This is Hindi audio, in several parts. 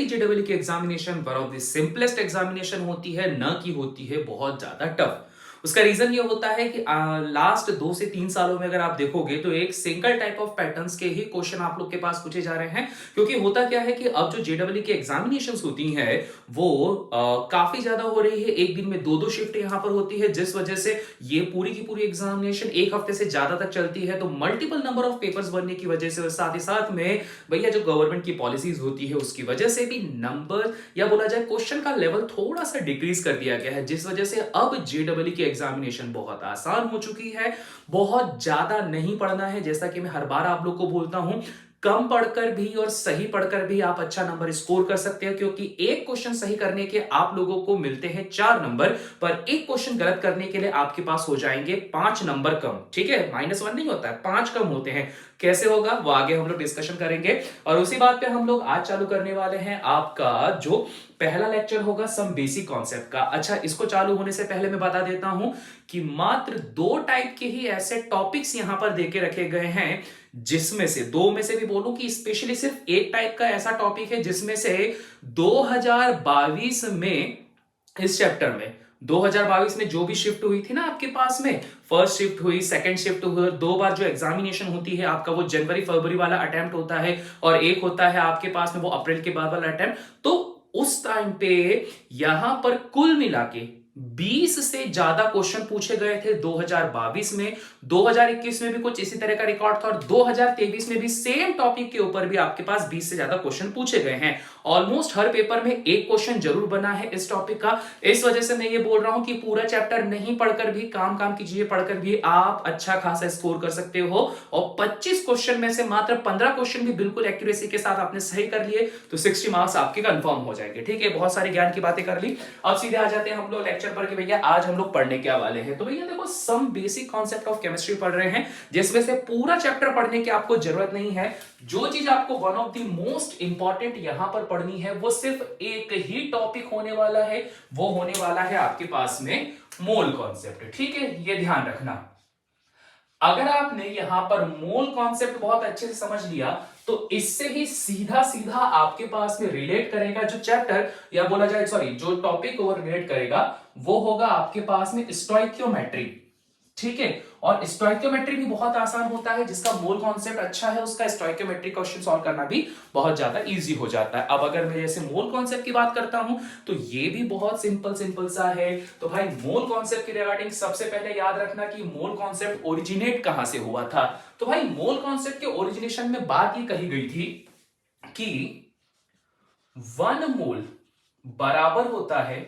जनरली जेडब्ल्यू की examination one of the simplest examination होती है, न कि होती है बहुत ज्यादा टफ। उसका रीजन ये होता है कि लास्ट 2 से 3 सालों में अगर आप देखोगे तो एक सिंगल टाइप ऑफ पैटर्न्स के ही क्वेश्चन आप लोग के पास पूछे जा रहे हैं। क्योंकि होता क्या है कि अब जो जेडब्ल्यू की एग्जामिनेशंस होती हैं वो काफी ज्यादा हो रही है। एक दिन में दो दो शिफ्ट यहां पर होती है, जिस वजह से ये पूरी की पूरी एग्जामिनेशन एक हफ्ते से ज्यादा तक चलती है। तो मल्टीपल नंबर ऑफ पेपर्स बनने की वजह से और साथ ही साथ में भैया जो गवर्नमेंट की पॉलिसीज होती है उसकी वजह से भी नंबर या बोला जाए क्वेश्चन का लेवल थोड़ा सा डिक्रीज कर दिया गया है, जिस वजह से अब जेडब्ल्यू की एग्जामिनेशन बहुत आसान हो चुकी है। बहुत ज्यादा नहीं पढ़ना है, जैसा कि मैं हर बार आप लोग को बोलता हूं। कम पढ़कर भी और सही पढ़कर भी आप अच्छा नंबर स्कोर कर सकते हैं, क्योंकि एक क्वेश्चन सही करने के आप लोगों को मिलते हैं 4 नंबर, पर एक क्वेश्चन गलत करने के लिए आपके पास हो जाएंगे 5 नंबर कम। ठीक है, -1 नहीं होता है, 5 कम होते हैं। कैसे होगा वो आगे हम लोग डिस्कशन करेंगे। और उसी बात पे हम लोग आज चालू करने वाले हैं आपका जो पहला लेक्चर होगा सम बेसिक कॉन्सेप्ट का। अच्छा, इसको चालू होने से पहले मैं बता देता हूं कि मात्र 2 टाइप के ही ऐसे टॉपिक्स यहां पर देके रखे गए हैं, जिसमें से 2 में से भी बोलूं कि स्पेशली सिर्फ एक टाइप का ऐसा टॉपिक है जिसमें से 2022 में इस चैप्टर में 2022 में जो भी शिफ्ट हुई थी ना आपके पास में, फर्स्ट शिफ्ट हुई, सेकंड शिफ्ट हुई, 2 बार जो एग्जामिनेशन होती है आपका वो जनवरी फरवरी वाला अटेम्प्ट होता है, और एक होता है आपके पास में वो अप्रैल के बाद वाला अटेम्प्ट। तो उस टाइम पे यहां पर कुल मिला के 20 से ज्यादा क्वेश्चन पूछे गए थे 2022 में। 2021 में भी कुछ इसी तरह का रिकॉर्ड था, और 2023 में भी सेम टॉपिक के ऊपर भी आपके पास 20 से ज्यादा क्वेश्चन पूछे गए हैं। ऑलमोस्ट हर पेपर में एक क्वेश्चन जरूर बना है इस टॉपिक का। इस वजह से मैं ये बोल रहा हूं कि पूरा चैप्टर नहीं पढ़कर भी, काम काम की चीजें पढ़कर भी आप अच्छा खासा स्कोर कर सकते हो। और 25 क्वेश्चन में से मात्र 15 क्वेश्चन भी बिल्कुल एक्यूरेसी के साथ आपने सही कर लिए तो 60 मार्क्स आपके कंफर्म हो जाएंगे। ठीक है, बहुत सारी ज्ञान की बातें कर ली। अब सीधे आ जाते हैं हम लोग लेक्चर पर कि भैया आज हम लोग पढ़ने क्या वाले हैं। तो भैया देखो, some basic concept of chemistry पढ़ रहे हैं, जिसमें से पूरा चैप्टर पढ़ने की आपको जरूरत नहीं है। जो चीज आपको one of the most important यहां पर पढ़नी है वो सिर्फ एक ही टॉपिक होने वाला है, वो होने वाला है आपके पास में मोल कॉन्सेप्ट। ठीक है, ये ध्यान रखना। अगर आपने यहां पर मोल कॉन्सेप्ट बहुत अच्छे से समझ लिया तो इससे ही सीधा सीधा आपके पास में रिलेट करेगा जो चैप्टर, या बोला जाए सॉरी जो टॉपिक वो रिलेट करेगा वो होगा आपके पास में स्टोइकियोमेट्री। ठीक है, और स्टोइकियोमेट्री भी बहुत आसान होता है। जिसका मोल कॉन्सेप्ट अच्छा है उसका स्टोइकियोमेट्री क्वेश्चन सॉल्व करना भी बहुत ज्यादा इजी हो जाता है। अब अगर मैं जैसे मोल कॉन्सेप्ट की बात करता हूं तो ये भी बहुत सिंपल सिंपल सा है। तो भाई मोल कॉन्सेप्ट की रिगार्डिंग सबसे पहले याद रखना कि मोल कॉन्सेप्ट ओरिजिनेट कहां से हुआ था। तो भाई मोल कॉन्सेप्ट के ओरिजिनेशन में बात ये कही गई थी कि 1 मोल बराबर होता है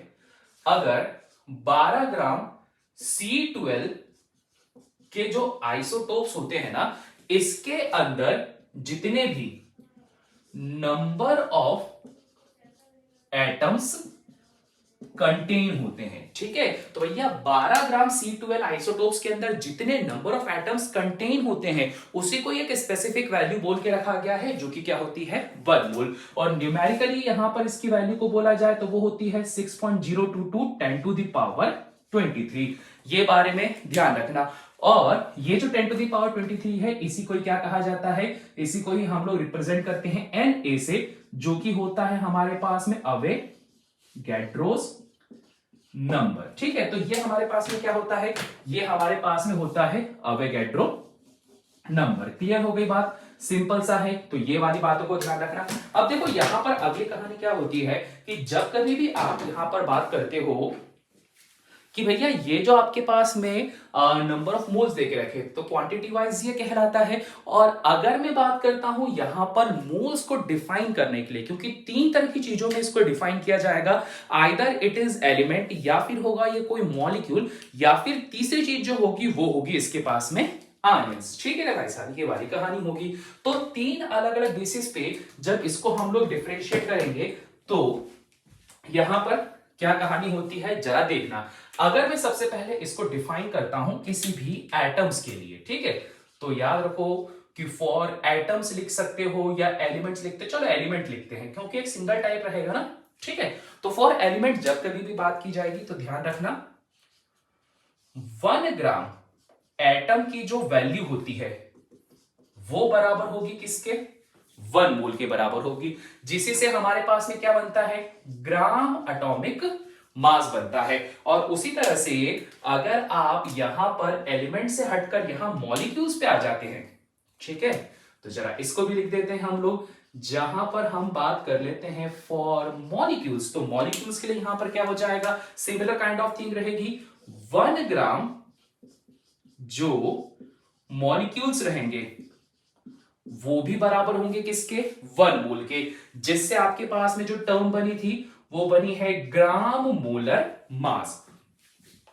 अगर 12 ग्राम C12 के जो आइसोटोप्स होते हैं ना, इसके अंदर जितने भी नंबर ऑफ एटम्स कंटेन होते हैं। ठीक है, तो भैया 12 ग्राम C12 आइसोटोप्स के अंदर जितने नंबर ऑफ एटम्स कंटेन होते हैं उसी को एक स्पेसिफिक वैल्यू बोल के रखा गया है, जो कि क्या होती है 1 मोल। और न्यूमेरिकली यहां पर इसकी वैल्यू को बोला जाए तो वो होती है 6.022 10 टू द पावर 23। ये बारे में ध्यान रखना। और ये जो 10 टू द पावर 23 है, इसी को क्या कहा जाता है, इसी को ही हम लोग रिप्रेजेंट करते हैं Na से, जो कि होता है हमारे पास में अवोगाड्रोस नंबर। ठीक है, तो ये हमारे पास में क्या होता है, ये हमारे पास में होता है अवोगाड्रो नंबर। क्लियर हो गई बात, सिंपल सा है। तो ये वाली बातों को ध्यान रखना। अब देखो यहां पर अगली कहानी क्या होती है कि जब कभी भी आप यहां पर बात करते हो कि भैया ये जो आपके पास में नंबर ऑफ मोल्स देके रखे तो क्वांटिटी वाइज ये कहलाता है। और अगर मैं बात करता हूं यहां पर मोल्स को डिफाइन करने के लिए, क्योंकि 3 तरह की चीजों में इसको डिफाइन किया जाएगा, आइदर इट इज एलिमेंट, या फिर होगा ये कोई मॉलिक्यूल, या फिर तीसरी चीज जो होगी वो होगी इसके पास में आयंस। ठीक है ना भाई साहब, ये वाली कहानी होगी। तो 3 अलग अलग बेसिस पे जब इसको हम लोग डिफरेंशिएट करेंगे तो यहां पर क्या कहानी होती है जरा देखना। अगर मैं सबसे पहले इसको डिफाइन करता हूं किसी भी एटम्स के लिए, ठीक है, तो याद रखो कि फॉर एटम्स लिख सकते हो या एलिमेंट्स लिखते, चलो एलिमेंट लिखते हैं क्योंकि एक सिंगल टाइप रहेगा ना। ठीक है, तो फॉर एलिमेंट जब कभी भी बात की जाएगी तो ध्यान रखना 1 ग्राम एटम की जो वैल्यू होती है वो बराबर होगी किसके, 1 मोल के बराबर होगी, जिसी से हमारे पास में क्या बनता है, ग्राम एटॉमिक मास बनता है। और उसी तरह से अगर आप यहां पर एलिमेंट से हटकर यहां मॉलिक्यूल्स पे आ जाते हैं, ठीक है, तो जरा इसको भी लिख देते हैं हम लोग, जहां पर हम बात कर लेते हैं फॉर मॉलिक्यूल्स, तो मॉलिक्यूल्स के लिए यहां पर क्या हो जाएगा, सिमिलर काइंड ऑफ थिंग रहेगी। 1 ग्राम जो मॉलिक्यूल्स रहेंगे वो भी बराबर होंगे किसके, 1 मोल के, जिससे आपके पास में जो टर्म बनी थी वो बनी है ग्राम मोलर मास।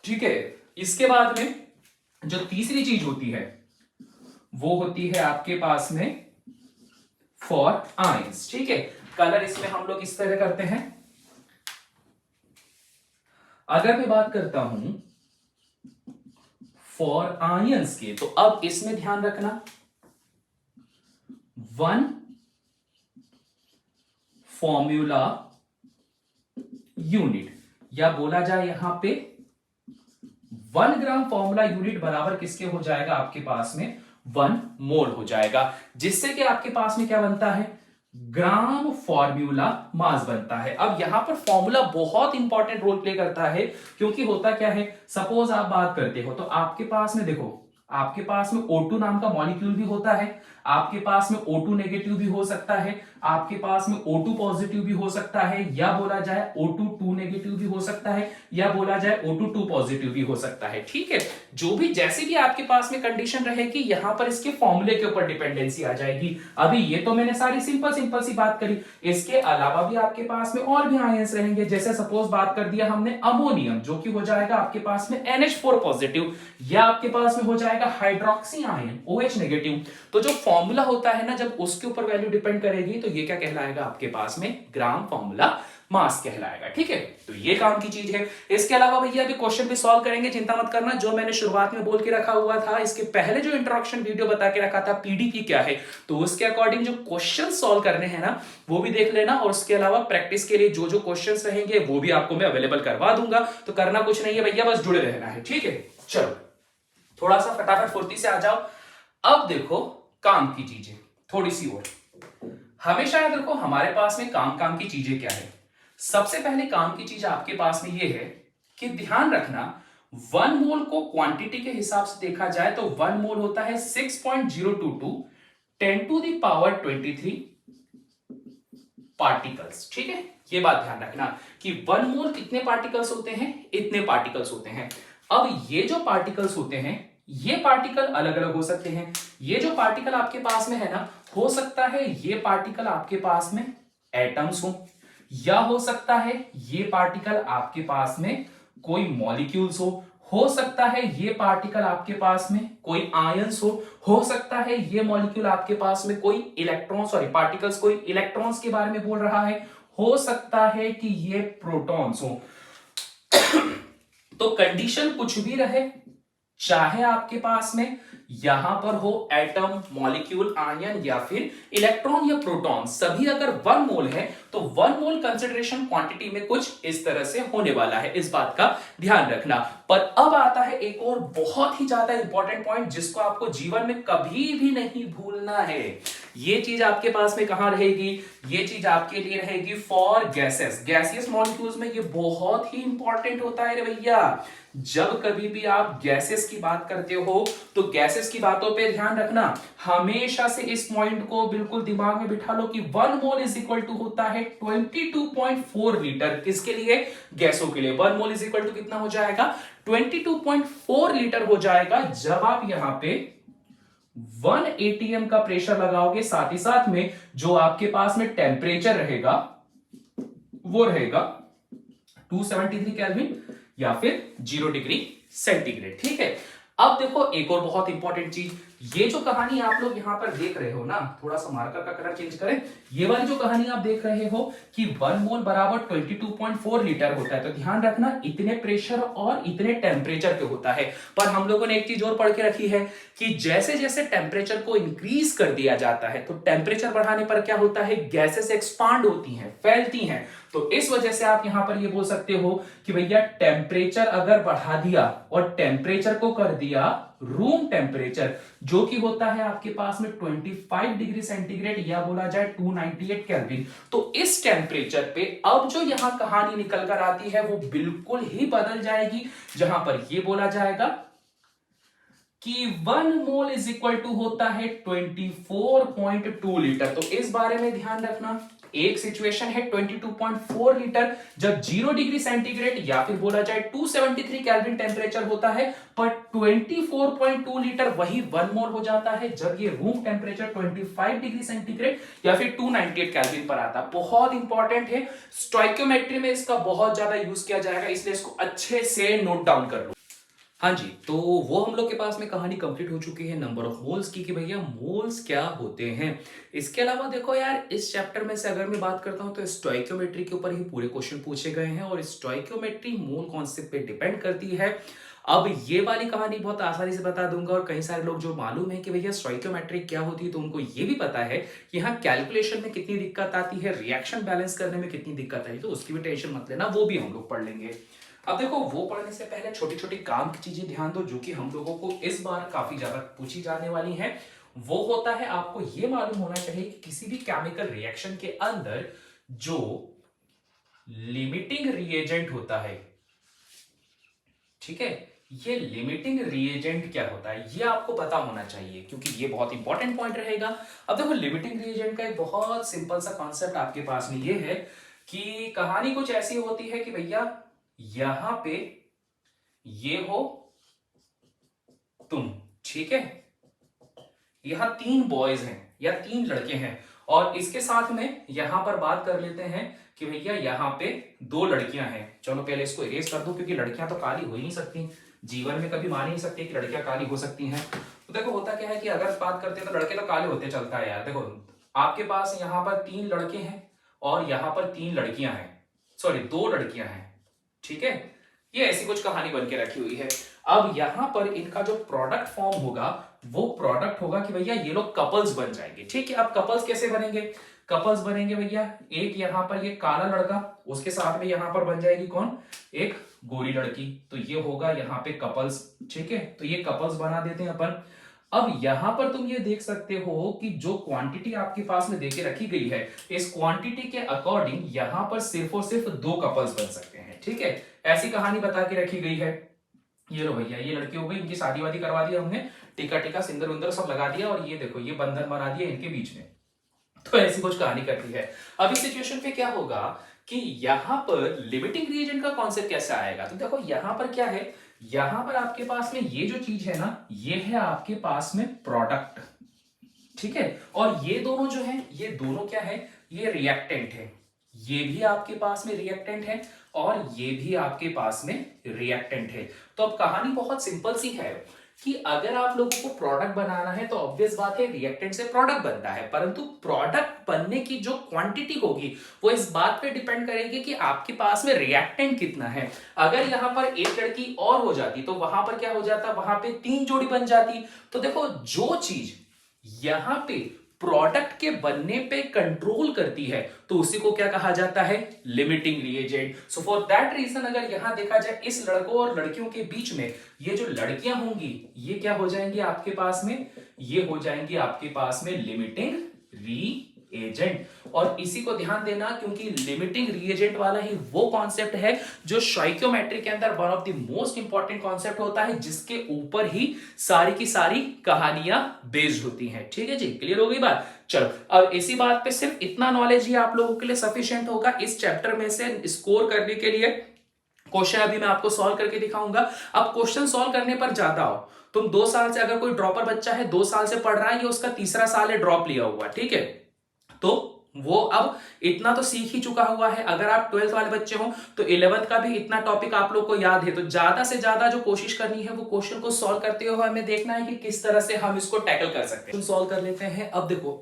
ठीक है, इसके बाद में जो तीसरी चीज होती है वो होती है आपके पास में फॉर आयंस। ठीक है, कलर इसमें हम लोग इस तरह करते हैं। अगर मैं बात करता हूं फॉर आयंस के, तो अब इसमें ध्यान रखना 1 फॉर्मूला यूनिट, या बोला जाए यहां पे 1 ग्राम फॉर्मूला यूनिट बराबर किसके हो जाएगा, आपके पास में 1 मोल हो जाएगा, जिससे कि आपके पास में क्या बनता है, ग्राम फॉर्मूला मास बनता है। अब यहां पर फॉर्मूला बहुत इंपॉर्टेंट रोल प्ले करता है, क्योंकि होता क्या है, सपोज आप बात करते हो तो आपके पास में देखो, आपके पास में O2 नाम का मॉलिक्यूल भी होता है, आपके पास में O2 नेगेटिव भी हो सकता है, आपके पास में O2 पॉजिटिव भी हो सकता है, या बोला जाए O2 2 नेगेटिव भी हो सकता है, या बोला जाए O2 2 पॉजिटिव भी हो सकता है। ठीक है, जो भी जैसी भी आपके पास में कंडीशन रहेगी, यहां पर इसके फॉर्मूले के ऊपर डिपेंडेंसी आ जाएगी। अभी ये तो मैंने सारी सिंपल सिंपल सी बात करी, इसके अलावा भी आपके पास में और भी आयंस रहेंगे। जैसे सपोज बात कर दिया हमने अमोनियम, जो कि हो जाएगा आपके पास में NH4 पॉजिटिव, या आपके पास में हो जाएगा हाइड्रोक्सी आयन OH नेगेटिव। तो जो फॉर्मूला होता है ना, जब उसके ऊपर वैल्यू डिपेंड करेगी, तो ये क्या कहलाएगा आपके पास में, ग्राम फॉर्मूला मास कहलाएगा। ठीक है, तो ये काम की चीज है। इसके अलावा भैया अभी क्वेश्चन भी सॉल्व करेंगे, चिंता मत करना। जो मैंने शुरुआत में बोल के रखा हुआ था, इसके पहले जो इंट्रोडक्शन वीडियो बता के रखा था पीडीपी क्या है, तो उसके अकॉर्डिंग जो क्वेश्चन सॉल्व करने हैं ना, वो भी देख लेना। और उसके अलावा प्रैक्टिस के लिए जो जो क्वेश्चन रहेंगे वो भी आपको मैं अवेलेबल करवा दूंगा। तो करना कुछ नहीं है भैया, बस जुड़े रहना है। ठीक है, चलो थोड़ा सा फटाफट फुर्ती से आ जाओ। अब देखो काम की चीजें थोड़ी सी और, हमेशा याद रखो हमारे पास में काम की चीजें क्या है। सबसे पहले काम की चीज आपके पास में ये है कि ध्यान रखना 1 मोल को क्वांटिटी के हिसाब से देखा जाए तो 1 मोल होता है 6.022 10 टू द पावर 23 पार्टिकल्स। ठीक है, ये बात ध्यान रखना कि 1 मोल कितने पार्टिकल्स होते हैं, इतने पार्टिकल्स होते हैं। अब ये जो पार्टिकल्स होते हैं, ये पार्टिकल अलग अलग हो सकते हैं। ये जो पार्टिकल आपके पास में है ना, हो सकता है ये पार्टिकल आपके पास में एटम्स हो, या हो सकता है ये पार्टिकल आपके पास में कोई मॉलिक्यूल्स हो सकता है ये पार्टिकल आपके पास में कोई आयंस हो सकता है ये मॉलिक्यूल आपके पास में कोई इलेक्ट्रॉन, सॉरी पार्टिकल्स कोई इलेक्ट्रॉन्स के बारे में बोल रहा है, हो सकता है कि ये प्रोटॉन्स हो। तो कंडीशन कुछ भी रहे, चाहे आपके पास में यहां पर हो एटम, मॉलिक्यूल, आयन या फिर इलेक्ट्रॉन या प्रोटॉन, सभी अगर 1 मोल है तो 1 मोल कंसिडरेशन क्वांटिटी में कुछ इस तरह से होने वाला है, इस बात का ध्यान रखना। पर अब आता है एक और बहुत ही ज्यादा इंपॉर्टेंट पॉइंट, जिसको आपको जीवन में कभी भी नहीं भूलना है। ये चीज आपके पास में कहां रहेगी, ये चीज आपके लिए रहेगी फॉर गैसेस, गैसियस मॉलिक्यूल्स में ये बहुत ही इंपॉर्टेंट होता है रे भैया। जब कभी भी आप गैसेस की बात करते हो तो गैसेस की बातों पे ध्यान रखना, हमेशा से इस पॉइंट को बिल्कुल दिमाग में बिठा लो कि 1 मोल इज इक्वल टू होता है 22.4 लीटर। किसके लिए, गैसों के लिए 1 मोल इज इक्वल टू कितना हो जाएगा, 22.4 लीटर हो जाएगा, जब आप यहां पे 1 atm का प्रेशर लगाओगे, साथ ही साथ में जो आपके पास में टेम्परेचर रहेगा वो रहेगा 273 केल्विन या फिर 0 डिग्री सेंटीग्रेड। ठीक है, अब देखो एक और बहुत इंपॉर्टेंट चीज, ये जो कहानी आप लोग यहां पर देख रहे हो ना, थोड़ा सा मार्कर का कलर चेंज करें, ये वाली जो कहानी आप देख रहे हो कि 1 मोल बराबर 22.4 लीटर होता है, तो ध्यान रखना इतने प्रेशर और इतने टेम्परेचर पे होता है। पर हम लोगों ने एक चीज और पढ़ के रखी है कि जैसे जैसे टेम्परेचर को इंक्रीज कर दिया जाता है, तो टेम्परेचर बढ़ाने पर क्या होता है, गैसेस एक्सपांड होती हैं, फैलती हैं। तो इस वजह से आप यहां पर ये बोल सकते हो कि भैया टेम्परेचर अगर बढ़ा दिया और टेम्परेचर को कर दिया रूम टेम्परेचर जो कि होता है आपके पास में 25 डिग्री सेंटीग्रेड या बोला जाए 298 केल्विन। तो इस टेम्परेचर पे अब जो यहां कहानी निकल कर आती है वो बिल्कुल ही बदल जाएगी, जहां पर ये बोला जाएगा कि 1 मोल इज इक्वल टू होता है 24.2 लीटर। तो इस बारे में ध्यान रखना, एक सिचुएशन है 22.4 लीटर जब 0 डिग्री सेंटीग्रेड या फिर बोला जाए 273 केल्विन टेम्परेचर होता है, पर 24.2 लीटर वही 1 मोल हो जाता है जब ये रूम टेम्परेचर 25 डिग्री सेंटीग्रेड या फिर 298 केल्विन पर आता है। बहुत इंपॉर्टेंट है, स्टोइकियोमेट्री में इसका बहुत ज्यादा यूज किया जाएगा, इसलिए इसको अच्छे से नोट डाउन कर लो। हाँ जी, तो वो हम लोग के पास में कहानी कंप्लीट हो चुकी है नंबर ऑफ मोल्स की, कि भैया मोल्स क्या होते हैं। इसके अलावा देखो यार, इस चैप्टर में से अगर मैं बात करता हूं तो स्टोइकियोमेट्री के ऊपर ही पूरे क्वेश्चन पूछे गए हैं और स्टोइकियोमेट्री मोल कॉन्सेप्ट पे डिपेंड करती है। अब ये वाली कहानी बहुत आसानी से बता दूंगा, और कई सारे लोग जो मालूम है कि भैया स्टोइकियोमेट्री क्या होती है तो उनको ये भी पता है कि यहाँ कैलकुलेशन में कितनी दिक्कत आती है, रिएक्शन बैलेंस करने में कितनी दिक्कत आई, तो उसकी भी टेंशन मत लेना, वो भी हम लोग पढ़ लेंगे। अब देखो, वो पढ़ने से पहले छोटी छोटी काम की चीजें ध्यान दो जो कि हम लोगों को इस बार काफी ज्यादा पूछी जाने वाली है। वो होता है, आपको ये मालूम होना चाहिए कि किसी भी केमिकल रिएक्शन के अंदर जो लिमिटिंग रिएजेंट होता है, ठीक है, ये लिमिटिंग रिएजेंट क्या होता है ये आपको पता होना चाहिए, क्योंकि ये बहुत इंपॉर्टेंट पॉइंट रहेगा। अब देखो, लिमिटिंग रिएजेंट का एक बहुत सिंपल सा कॉन्सेप्ट आपके पास में ये है कि कहानी कुछ ऐसी होती है कि भैया यहां पे ये हो तुम, ठीक है, यहां 3 बॉयज हैं या 3 लड़के हैं, और इसके साथ में यहां पर बात कर लेते हैं कि भैया यहां पे 2 लड़कियां हैं। चलो पहले इसको इरेज कर दो, क्योंकि लड़कियां तो काली हो ही नहीं सकती, जीवन में कभी मान ही नहीं सकती कि लड़कियां काली हो सकती हैं। तो देखो, होता क्या है कि अगर बात करते हैं तो लड़के तो काले होते चलता है यार। देखो, आपके पास यहां पर 3 लड़के हैं और यहां पर 3 लड़कियां हैं, सॉरी 2 लड़कियां हैं, ठीक है, ये ऐसी कुछ कहानी बन के रखी हुई है। अब यहां पर इनका जो प्रोडक्ट फॉर्म होगा वो प्रोडक्ट होगा कि भैया ये लोग कपल्स बन जाएंगे, ठीक है। अब कपल्स कैसे बनेंगे? कपल्स बनेंगे भैया, एक यहां पर ये काला लड़का, उसके साथ में यहां पर बन जाएगी कौन? एक गोरी लड़की, तो ये होगा यहां पे कपल्स, ठीक है। तो ये कपल्स बना देते हैं अपन। अब यहां पर तुम ये देख सकते हो कि जो क्वांटिटी आपके पास में देके रखी गई है, इस क्वांटिटी के अकॉर्डिंग यहां पर सिर्फ और सिर्फ 2 कपल्स बन सकते हैं, ठीक है। ऐसी कहानी बता के रखी गई है। ये लो भैया, ये लड़की हो गई, इनकी शादी वादी करवा दिया हमने, टीका टीका सिंदूर विंदूर सब लगा दिया, और ये देखो ये बंधन बना दिया इनके बीच में। तो ऐसी कुछ कहानी करती है। अब इस सिचुएशन पे क्या होगा कि यहां पर लिमिटिंग रिएजेंट का कॉन्सेप्ट कैसे आएगा? तो देखो, यहां पर क्या है, यहां पर आपके पास में ये जो चीज है ना, ये है आपके पास में प्रोडक्ट, ठीक है। और ये दोनों जो है, ये दोनों क्या है, ये रिएक्टेंट है। ये भी आपके पास में रिएक्टेंट है और ये भी आपके पास में रिएक्टेंट है। तो अब कहानी बहुत सिंपल सी है कि अगर आप लोगों को प्रोडक्ट बनाना है तो ऑब्वियस बात है रिएक्टेंट से प्रोडक्ट बनता है, परंतु प्रोडक्ट बनने की जो क्वांटिटी होगी वो इस बात पे डिपेंड करेगी कि आपके पास में रिएक्टेंट कितना है। अगर यहां पर एक लड़की और हो जाती तो वहां पर क्या हो जाता, वहां पे 3 जोड़ी बन जाती। तो देखो, जो चीज यहां पे प्रोडक्ट के बनने पे कंट्रोल करती है तो उसी को क्या कहा जाता है? Limiting reagent. So for that reason अगर यहां देखा जाए इस लड़कों और लड़कियों के बीच में ये जो लड़कियां होंगी ये क्या हो जाएंगी आपके पास में? ये हो जाएंगी आपके पास में लिमिटिंग रिएजेंट। और इसी को ध्यान देना, क्योंकि लिमिटिंग रिएजेंट वाला ही वो कॉन्सेप्ट है जो स्टोइकियोमेट्री के अंदर one of the most important concept होता है, जिसके ऊपर ही सारी की सारी कहानियां बेस्ड होती हैं। ठीक है जी, क्लियर हो गई बात? चलो, अब इसी बात पे सिर्फ इतना नॉलेज ही आप लोगों के लिए सफिशिएंट होगा इस चैप्टर में से स्कोर करने के लिए। क्वेश्चन अभी मैं आपको सॉल्व करके दिखाऊंगा। अब क्वेश्चन सॉल्व करने पर ज्यादा हो, तुम 2 साल से, अगर कोई ड्रॉपर बच्चा है 2 साल से पढ़ रहा है, ये उसका तीसरा साल है ड्रॉप लिया हुआ, ठीक है, तो वो अब इतना तो सीख ही चुका हुआ है। अगर आप 12th वाले बच्चे हो तो 11th का भी इतना टॉपिक आप लोग को याद है। तो ज्यादा से ज्यादा जो कोशिश करनी है वो क्वेश्चन को सॉल्व करते हुए हमें देखना है कि किस तरह से हम इसको टैकल कर सकते हैं। सॉल्व कर लेते हैं। अब देखो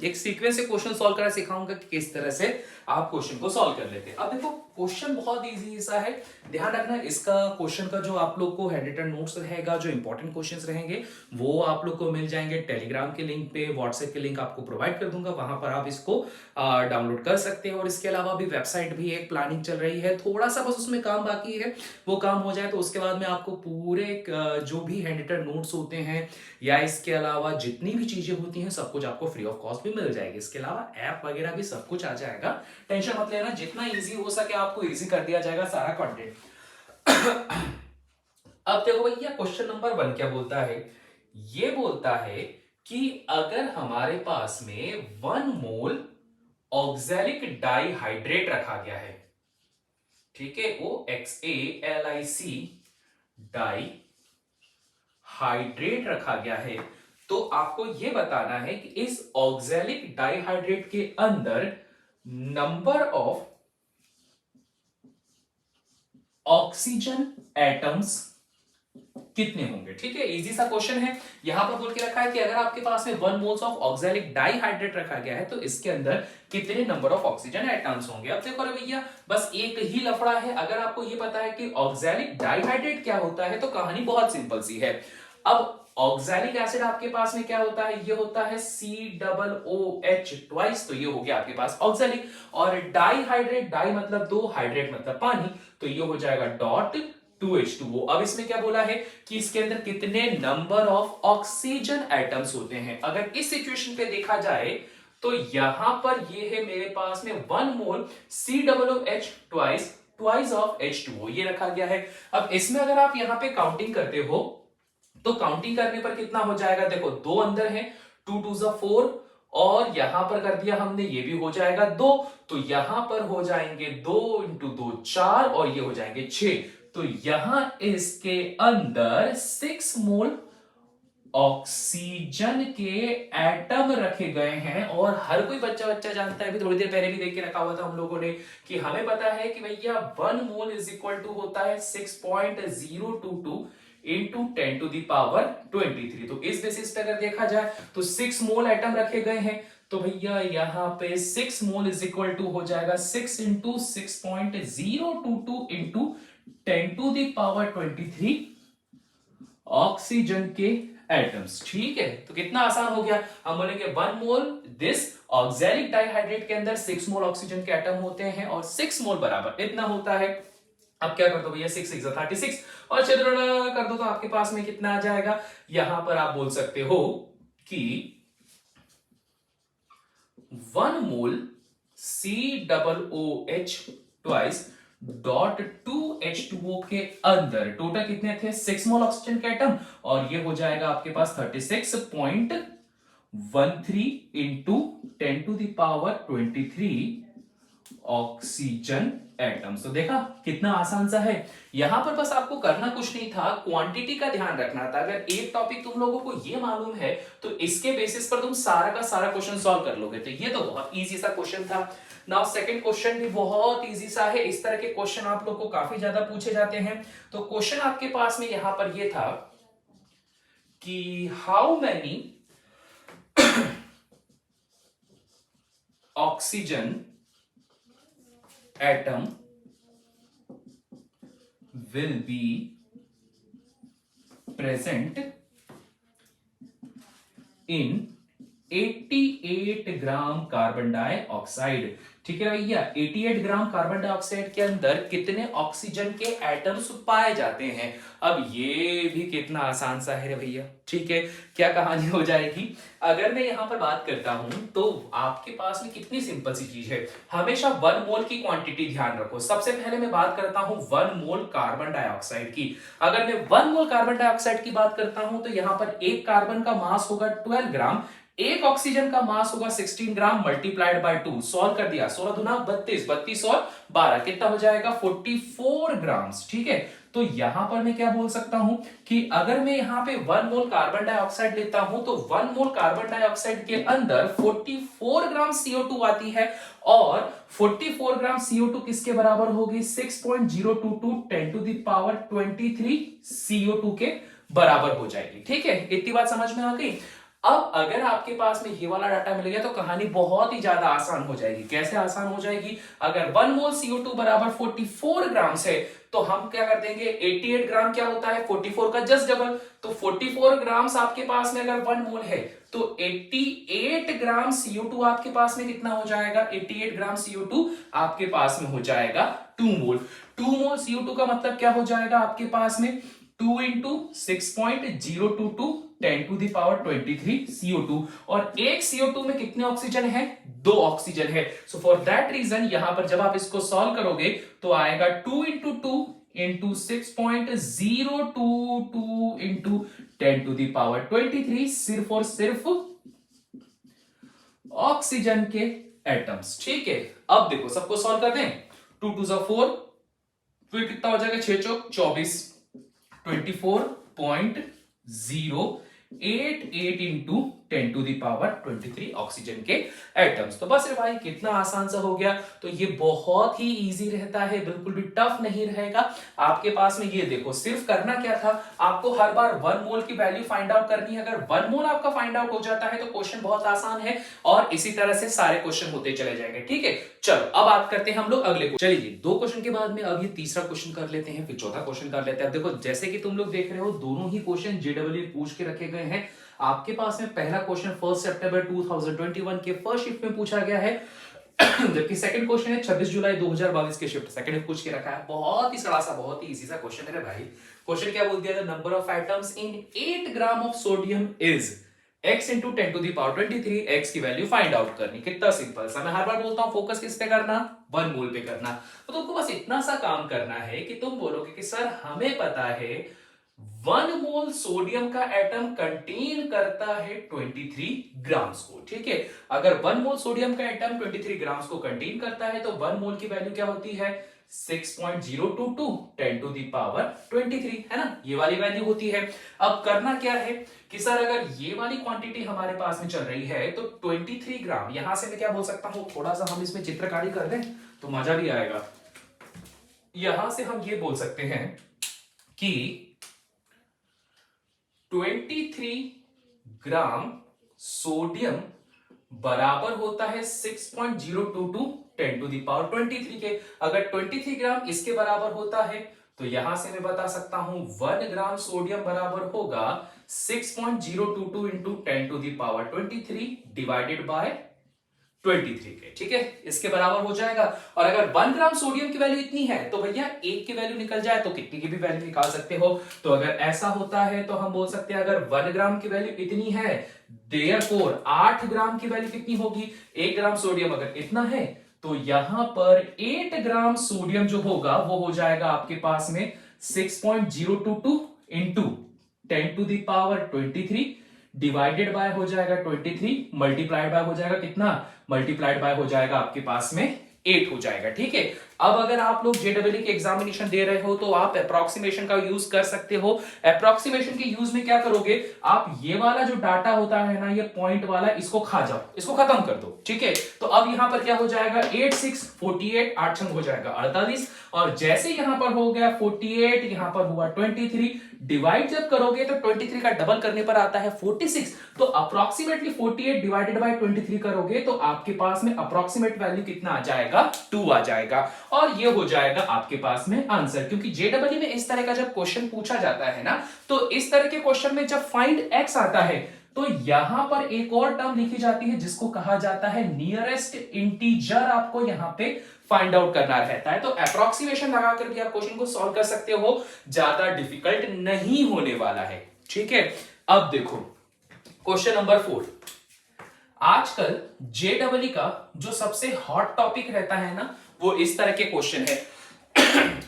एक सीक्वेंस से क्वेश्चन सॉल्व करना सिखाऊंगा कि किस तरह से आप क्वेश्चन को सॉल्व कर लेते हैं। अब देखो क्वेश्चन बहुत इजी सा है, ध्यान रखना इसका क्वेश्चन का जो आप लोग को हैंड रिटन नोट्स रहेगा, जो इंपॉर्टेंट क्वेश्चंस रहेंगे वो आप लोग को मिल जाएंगे टेलीग्राम के लिंक पे, व्हाट्सएप के लिंक आपको प्रोवाइड कर दूंगा, वहां पर आप इसको डाउनलोड कर सकते हैं। और इसके अलावा भी वेबसाइट भी एक प्लानिंग चल रही है, थोड़ा सा बस उसमें काम बाकी है, वो काम हो जाए तो उसके बाद में आपको पूरे जो भी हैंड रिटन नोट्स होते हैं या इसके अलावा जितनी भी चीजें होती हैं सब कुछ आपको फ्री ऑफ कॉस्ट भी मिल जाएगी। इसके अलावा ऐप वगैरह भी सब कुछ आ जाएगा, टेंशन मत लेना, जितना इजी हो सके आपको इजी कर दिया जाएगा सारा कंटेंट। अब देखो भैया क्वेश्चन नंबर 1 क्या बोलता है, ये बोलता है कि अगर हमारे पास में 1 मोल ऑक्सैलिक डाइहाइड्रेट रखा गया है, ठीक है, OXALIC डाई हाइड्रेट रखा गया है, तो आपको यह बताना है कि इस ऑक्सैलिक डाइहाइड्रेट के अंदर नंबर ऑफ ऑक्सीजन एटम्स कितने होंगे। ठीक है, इजी सा क्वेश्चन है। यहां पर बोल के रखा है कि अगर आपके पास में 1 मोल्स ऑफ ऑक्सैलिक डाइहाइड्रेट रखा गया है तो इसके अंदर कितने नंबर ऑफ ऑक्सीजन एटम्स होंगे। अब देखो भैया बस एक ही लफड़ा है, अगर आपको ये पता है कि ऑक्सैलिक डाइहाइड्रेट क्या होता है तो कहानी बहुत सिंपल सी है। अब ऑक्सैलिक एसिड आपके पास में क्या होता है, ये होता है COOH ट्वाइस, तो ये हो गया आपके पास ऑक्सैलिक। और डाइहाइड्रेट, डाई मतलब दो, हाइड्रेट मतलब पानी, तो ये हो जाएगा डॉट 2H2O। अब इसमें क्या बोला है कि इसके अंदर कितने नंबर ऑफ ऑक्सीजन एटम्स होते हैं। अगर इस सिचुएशन पे देखा जाए तो यहां पर ये है मेरे पास में 1 मोल COOH ट्वाइस ऑफ H2O ये रखा गया है। अब इसमें अगर आप यहां पे काउंटिंग करते हो तो काउंटिंग करने पर कितना हो जाएगा, देखो 2 अंदर है, 2 2 4, और यहां पर कर दिया हमने, ये भी हो जाएगा 2, तो यहां पर हो जाएंगे 2 इंटू 2 4, और ये हो जाएंगे 6। तो यहां इसके अंदर 6 मोल ऑक्सीजन के एटम रखे गए हैं। और हर कोई बच्चा जानता है, अभी थोड़ी देर पहले भी देख के रखा हुआ था हम लोगों ने, कि हमें पता है कि भैया 1 मोल इज इक्वल टू होता है 6.022 इंटू 10 टू दी पावर 23। तो इस बेसिस पे अगर देखा जाए तो 6 मोल एटम रखे गए हैं, तो भैया यहां पे 6 मोल इज इक्वल टू हो जाएगा 6 into 6.022 into 10 to the power 23 oxygen के एटम्स। ठीक है, तो कितना आसान हो गया, हम बोलेंगे 1 मोल दिस ऑक्सैलिक डाइहाइड्रेट के अंदर 6 मोल ऑक्सीजन के एटम होते हैं और 6 मोल बराबर इतना होता है। अब क्या कर दो भैया, 6 6 36, और छिद्र कर दो तो आपके पास में कितना आ जाएगा। यहां पर आप बोल सकते हो कि 1 मोल COOH ट्वाइस डॉट 2H2O के अंदर टोटल कितने थे, 6 मोल ऑक्सीजन के एटम, और ये हो जाएगा आपके पास 36.13 into 10 to the power 23 oxygen atoms. तो देखा कितना आसान सा है। यहां पर बस आपको करना कुछ नहीं था, क्वांटिटी का ध्यान रखना था। अगर एक टॉपिक तुम लोगों को ये मालूम है तो इसके बेसिस पर तुम सारा का सारा क्वेश्चन सॉल्व कर लोगे। तो ये तो बहुत इजी सा क्वेश्चन था। नाउ सेकंड क्वेश्चन भी बहुत इजी सा है। इस तरह के क्वेश्चन आप लोग को काफी ज्यादा पूछे जाते हैं। तो क्वेश्चन आपके पास में यहां पर ये था कि how many oxygen atom will be present in 88 gram carbon dioxide. ठीक है भैया, 88 ग्राम कार्बन डाइऑक्साइड के अंदर कितने ऑक्सीजन के एटम्स पाए जाते हैं। अब ये भी कितना आसान सा है रे भैया। ठीक है, क्या कहानी हो जाएगी, अगर मैं यहां पर बात करता हूं तो आपके पास में कितनी सिंपल सी चीज है, हमेशा 1 मोल की क्वांटिटी ध्यान रखो। सबसे पहले मैं बात करता हूं 1 मोल कार्बन डाइऑक्साइड की। अगर मैं 1 मोल कार्बन डाइऑक्साइड की बात करता हूं तो यहां पर एक कार्बन का मास होगा 12 ग्राम, एक ऑक्सीजन का मास होगा 16 ग्राम मल्टीप्लाइड बाय 2। सॉल्व कर दिया, 16 दूना 32, 32 और 12 कितना हो जाएगा 44 ग्राम्स। ठीक है, तो यहां पर मैं क्या बोल सकता हूं कि अगर मैं यहां पे 1 मोल कार्बन डाइऑक्साइड लेता हूं तो 1 मोल कार्बन डाइऑक्साइड के अंदर 44 ग्राम CO2 आती है, और 44 ग्राम CO2 किसके बराबर होगी, 6.022 10 टू द पावर 23 CO2 के बराबर हो जाएगी। ठीक है, इतनी बात समझ में आ गई। अब अगर आपके पास में ये वाला डाटा मिल गया तो कहानी बहुत ही ज्यादा आसान हो जाएगी। कैसे आसान हो जाएगी? अगर 1 मोल CO2 बराबर 44 ग्राम है तो हम क्या कर देंगे, 88 ग्राम क्या होता है 44 का जस्ट डबल, तो 44 ग्राम आपके पास में अगर 1 मोल है तो 88 ग्राम CO2 आपके पास में कितना हो जाएगा, 88 ग्राम CO2 आपके पास में हो जाएगा 2 मोल। 2 मोल CO2 का मतलब क्या हो जाएगा आपके पास में 2 into 6.022 10 to the power 23 CO2, और एक CO2 में कितने ऑक्सीजन है, 2 ऑक्सीजन है। सो फॉर दैट रीजन यहां पर जब आप इसको सॉल्व करोगे तो आएगा 2 into 2 into 6.022 into 10 to the power 23, सिर्फ और सिर्फ ऑक्सीजन के एटम्स। ठीक है, अब देखो सबको सॉल्व कर दें, 2 2 4, फिर कितना हो जाएगा 6 चौक 24, 24.088 into 10 to the power 23 oxygen के एटम्स। तो बस रे भाई कितना आसान सा हो गया। तो ये बहुत ही इजी रहता है, बिल्कुल भी टफ नहीं रहेगा आपके पास में। ये देखो सिर्फ करना क्या था, आपको हर बार 1 मोल की वैल्यू फाइंड आउट करनी है। अगर 1 मोल आपका फाइंड आउट हो जाता है तो क्वेश्चन बहुत आसान है, और इसी तरह से सारे क्वेश्चन होते चले जाएंगे। ठीक है, चलो अब बात करते हैं हम लोग अगले क्वेश्चन। चलिए 2 क्वेश्चन के बाद में अब ये तीसरा क्वेश्चन कर लेते हैं, फिर चौथा क्वेश्चन कर लेते हैं। अब देखो जैसे कि तुम लोग देख रहे हो दोनों ही क्वेश्चन JEE पूछ के रखे गए हैं आपके पास में। पहला क्वेश्चन 1 सितंबर 2021 के फर्स्ट शिफ्ट में पूछा गया है, जबकि सेकंड क्वेश्चन है 26 जुलाई 2022 के शिफ्ट सेकंड में पूछ के रखा है। बहुत ही सड़ा सा, बहुत ही इजी सा क्वेश्चन है भाई। क्वेश्चन क्या बोल दिया था, number of atoms in 8 gram of sodium is x into 10 to the power 23, x की वैल्यू फाइंड आउट करनी। कितना सिंपल सा, मैं हर बार बोलता हूं फोकस किस पे करना, 1 मोल पे करना। तो तुमको बस इतना सा काम करना है कि तुम बोलोगे कि सर हमें पता है 1 मोल सोडियम का एटम कंटेन करता है 23 ग्राम्स को। ठीक है, अगर 1 मोल सोडियम का एटम 23 ग्राम्स को कंटेन करता है तो 1 मोल की वैल्यू क्या होती है, 6.022 10 टू दी पावर 23, है ना, ये वाली वैल्यू होती है। अब करना क्या है कि सर अगर ये वाली क्वांटिटी हमारे पास में चल रही है तो 23 ग्राम, यहां से मैं क्या बोल सकता हूं, थोड़ा सा हम इसमें चित्रकारी कर दें तो मजा भी आएगा। यहां से हम ये बोल सकते हैं कि 23 ग्राम सोडियम बराबर होता है 6.022 10 टू दी पावर 23 के। अगर 23 ग्राम इसके बराबर होता है तो यहां से मैं बता सकता हूं 1 ग्राम सोडियम बराबर होगा 6.022 into 10 to the power 23 divided by 23 के। ठीक है, इसके बराबर हो जाएगा। और अगर 1 ग्राम सोडियम की वैल्यू इतनी है तो भैया एक की वैल्यू निकल जाए तो कितनी की भी वैल्यू निकाल सकते हो। तो अगर ऐसा होता है तो हम बोल सकते हैं अगर 1 ग्राम की वैल्यू इतनी है, देयरफॉर 8 ग्राम की वैल्यू कितनी होगी, 1 ग्राम सोडियम अगर इतना है तो यहां पर 8 ग्राम सोडियम जो होगा वो हो जाएगा आपके पास में 6.022 into 10 to the power 23 divided by हो जाएगा 23, मल्टीप्लाइड बाय हो जाएगा कितना, मल्टीप्लाइड बाय हो जाएगा आपके पास में 8 हो जाएगा। ठीक है, अब अगर आप लोग JEE के एग्जामिनेशन दे रहे हो तो आप अप्रोक्सीमेशन का यूज कर सकते हो। अप्रोक्सीमेशन के यूज में क्या करोगे, आप ये वाला जो डाटा होता है ना, ये पॉइंट वाला, इसको खा जाओ, इसको खत्म कर दो। ठीक है, तो अब यहां पर क्या हो जाएगा 8 6 48, 8 छंग हो जाएगा 48, और जैसे यहां पर हो गया 48, यहां पर हुआ 23, डिवाइड जब करोगे तो 23 का डबल करने पर आता है 46, तो अप्रोक्सीमेटली 48 डिवाइडेड बाय 23 करोगे तो आपके पास में अप्रोक्सीमेट वैल्यू कितना आ जाएगा, 2 आ जाएगा, और ये हो जाएगा आपके पास में आंसर। क्योंकि JEE में इस तरह का जब क्वेश्चन पूछा जाता है ना, तो इस तरह के क्वेश्चन में जब फाइंड x आता है तो यहां पर एक और टर्म लिखी जाती है जिसको कहा जाता है नियरेस्ट इंटीजर, आपको यहां पे फाइंड आउट करना रहता है। तो अप्रोक्सीमेशन लगा करके आप क्वेश्चन को सॉल्व कर सकते हो, ज्यादा डिफिकल्ट नहीं होने वाला है। ठीक है, अब देखो क्वेश्चन नंबर 4। आजकल JEE का जो सबसे हॉट टॉपिक रहता है ना, वो इस तरह के क्वेश्चन है।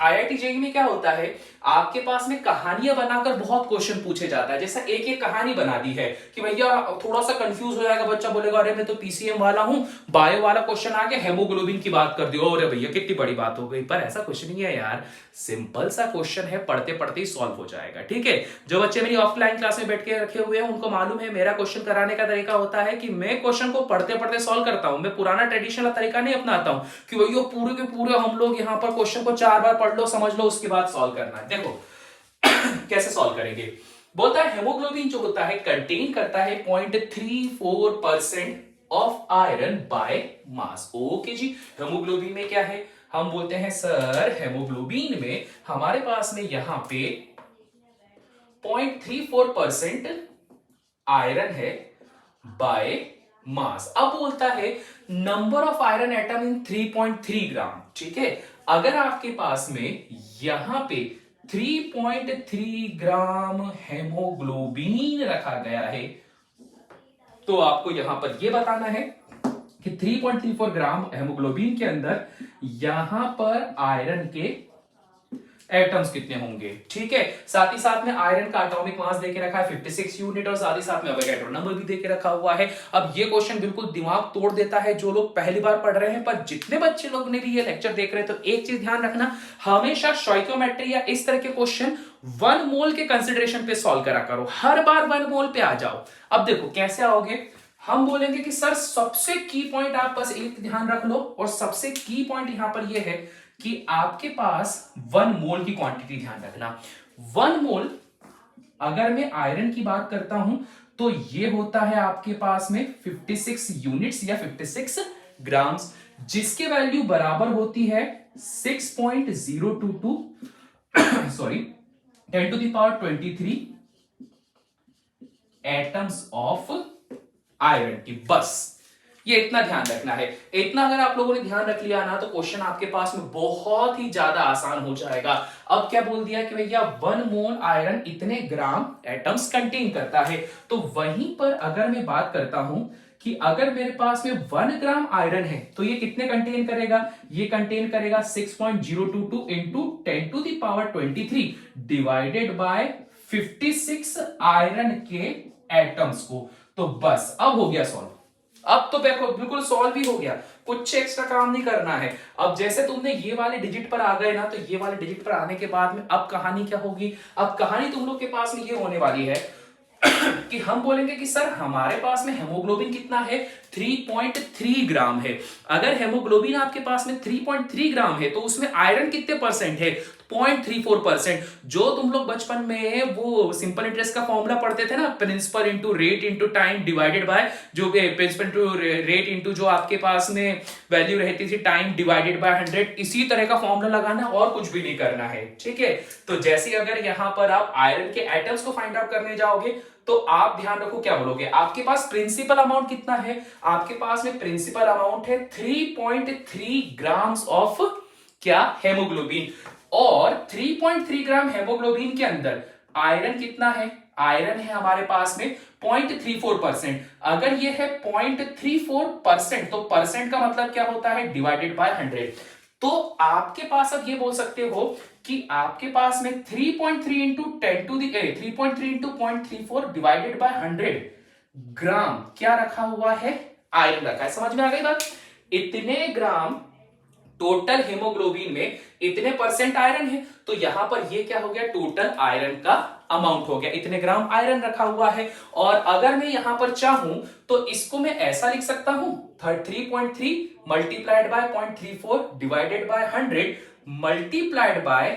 IIT JEE में क्या होता है, आपके पास में कहानियां बनाकर बहुत क्वेश्चन पूछे जाता है। जैसा एक एक कहानी बना दी है कि भैया थोड़ा सा कंफ्यूज हो जाएगा बच्चा, बोलेगा अरे मैं तो PCM वाला हूं, बायो वाला क्वेश्चन आ गया, हेमोग्लोबिन की बात कर दियो, अरे भैया कितनी बड़ी बात हो गई। पर ऐसा कुछ नहीं है यार, सिंपल सा क्वेश्चन है, पढ़ते पढ़ते ही सॉल्व हो जाएगा। ठीक है, जो बच्चे मेरी ऑफलाइन क्लास में बैठ के रखे हुए हैं उनको मालूम है मेरा क्वेश्चन कराने का तरीका होता है कि मैं क्वेश्चन को पढ़ते पढ़ते सॉल्व करता हूं। मैं पुराना ट्रेडिशनल तरीका नहीं अपनाता हूं कि भैया पूरे के पूरे हम लोग यहाँ पर क्वेश्चन को 4 बार पढ़ लो, समझ लो, उसके बाद सॉल्व करना है। देखो कैसे सॉल्व करेंगे, बोलता है हेमोग्लोबिन जो होता है कंटेन करता है 0.34% of iron by mass. Okay जी, हेमोग्लोबिन में क्या है, हम बोलते हैं सर हेमोग्लोबिन में हमारे पास में यहां पे 0.34% आयरन है बाय मास। अब बोलता है number of iron atom in 3.3 ग्राम। ठीक है, अगर आपके पास में यहां पे 3.3 ग्राम हेमोग्लोबिन रखा गया है तो आपको यहां पर यह बताना है कि 3.34 ग्राम हेमोग्लोबिन के अंदर यहां पर आयरन के एटम्स कितने होंगे। ठीक है, साथ ही साथ में आयरन का एटॉमिक मास देके रखा है 56 यूनिट और साथ ही साथ में अवोगाड्रो नंबर भी देके रखा हुआ है। अब ये क्वेश्चन बिल्कुल दिमाग तोड़ देता है जो लोग पहली बार पढ़ रहे हैं, पर जितने बच्चे लोग ने भी ये लेक्चर देख रहे हैं तो एक चीज ध्यान रखना, हमेशा स्टोइकियोमेट्री या इस तरह के क्वेश्चन 1 मोल के कंसिडरेशन पे सॉल्व करा करो, हर बार 1 मोल पे आ जाओ। अब देखो कैसे आओगे, हम बोलेंगे कि सर सबसे की पॉइंट आप बस एक ध्यान रख लो, और सबसे की पॉइंट यहां पर यह है कि आपके पास 1 मोल की क्वांटिटी ध्यान रखना। 1 मोल अगर मैं आयरन की बात करता हूं तो ये होता है आपके पास में 56 यूनिट्स या 56 ग्राम्स, जिसके वैल्यू बराबर होती है 6.022 sorry 10 to the power 23 atoms of iron की। बस ये इतना ध्यान रखना है। इतना अगर आप लोगों ने ध्यान रख लिया ना तो क्वेश्चन आपके पास में बहुत ही ज्यादा आसान हो जाएगा। अब क्या बोल दिया कि भैया 1 मोल आयरन इतने ग्राम एटम्स कंटेन करता है, तो वहीं पर अगर मैं बात करता हूं कि अगर मेरे पास में 1 ग्राम आयरन है तो ये कितने कंटेन करेगा, ये कंटेन करेगा 6.022 into 10 to the power 23 divided bye 56 iron के एटम्स को। तो बस अब हो गया सॉल्व। अब तो देखो बिल्कुल सॉल्व ही हो गया, कुछ एक्स्ट्रा काम नहीं करना है। अब जैसे तुमने ये वाले डिजिट पर आ गए ना, तो ये वाले डिजिट पर आने के बाद में अब कहानी क्या होगी, अब कहानी तुम लोग के पास में ये होने वाली है कि हम बोलेंगे कि सर हमारे पास में हेमोग्लोबिन कितना है, 3.3 ग्राम है। अगर हेमोग्लोबिन आपके पास में 3.3 ग्राम है तो उसमें आयरन कितने परसेंट है, 0.34%। जो तुम लोग बचपन में वो सिंपल इंटरेस्ट का फॉर्मूला पढ़ते थे ना, principal into rate into time divided by जो प्रिंसिपल इंटू रेट इंटू जो आपके पास में वैल्यू रहती थी टाइम डिवाइडेड बाय 100, इसी तरह का फॉर्मूला लगाना और कुछ भी नहीं करना है। ठीक है, तो जैसे अगर यहां पर आप आयरन के एटम्स को फाइंड आउट करने जाओगे तो आप ध्यान रखो क्या बोलोगे, आपके पास प्रिंसिपल अमाउंट कितना है, आपके पास में प्रिंसिपल अमाउंट है 3.3 ग्राम्स ऑफ क्या हेमोग्लोबिन, और 3.3 ग्राम हेमोग्लोबिन के अंदर आयरन कितना है, आयरन है हमारे पास में 0.34%। अगर ये है 0.34% तो परसेंट का मतलब क्या होता है, डिवाइडेड बाय 100। तो आपके पास अब ये बोल सकते हो कि आपके पास में 3.3 into 10 to the 3.3 into 0.34 divided by 100 gram क्या रखा हुआ है, आयरन रखा है। समझ में आ गई बात, इतने ग्राम टोटल हेमोग्लोबिन में इतने परसेंट आयरन है, तो यहां पर ये क्या हो गया, टोटल आयरन का अमाउंट हो गया, इतने ग्राम आयरन रखा हुआ है। और अगर मैं यहां पर चाहूं तो इसको मैं ऐसा लिख सकता हूं 3.3 multiplied by 0.34 divided by 100 multiplied by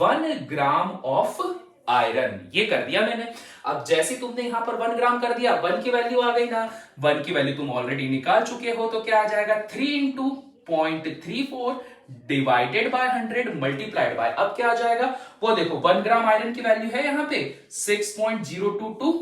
1 gram of iron. ये कर दिया मैंने। अब जैसे तुमने यहां पर 1 ग्राम कर दिया, 1 की वैल्यू आ गई ना, 1 की वैल्यू तुम ऑलरेडी निकाल चुके हो, तो क्या आ जाएगा 3 into 0.34 divided by 100 multiplied by, अब क्या आ जाएगा वो देखो, 1 ग्राम आयरन की वैल्यू है यहां पे 6.022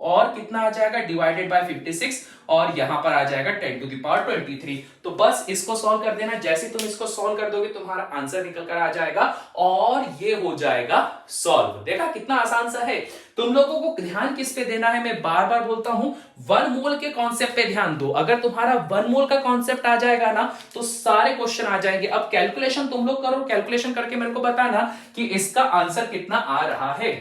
और कितना आ जाएगा डिवाइडेड बाय 56 और यहां पर आ जाएगा 10 टू द पावर 23। तो बस इसको सॉल्व कर देना, जैसे तुम इसको सॉल्व कर दोगे तुम्हारा आंसर निकल कर आ जाएगा और ये हो जाएगा सॉल्व। देखा कितना आसान सा है। तुम लोगों को ध्यान किस पे देना है, मैं बार बार बोलता हूं 1 मोल के कॉन्सेप्ट पे ध्यान दो। अगर तुम्हारा 1 मोल का कॉन्सेप्ट आ जाएगा ना तो सारे क्वेश्चन आ जाएंगे। अब कैलकुलेशन तुम लोग करो, कैलकुलेशन करके मेरे को बताना कि इसका आंसर कितना आ रहा है।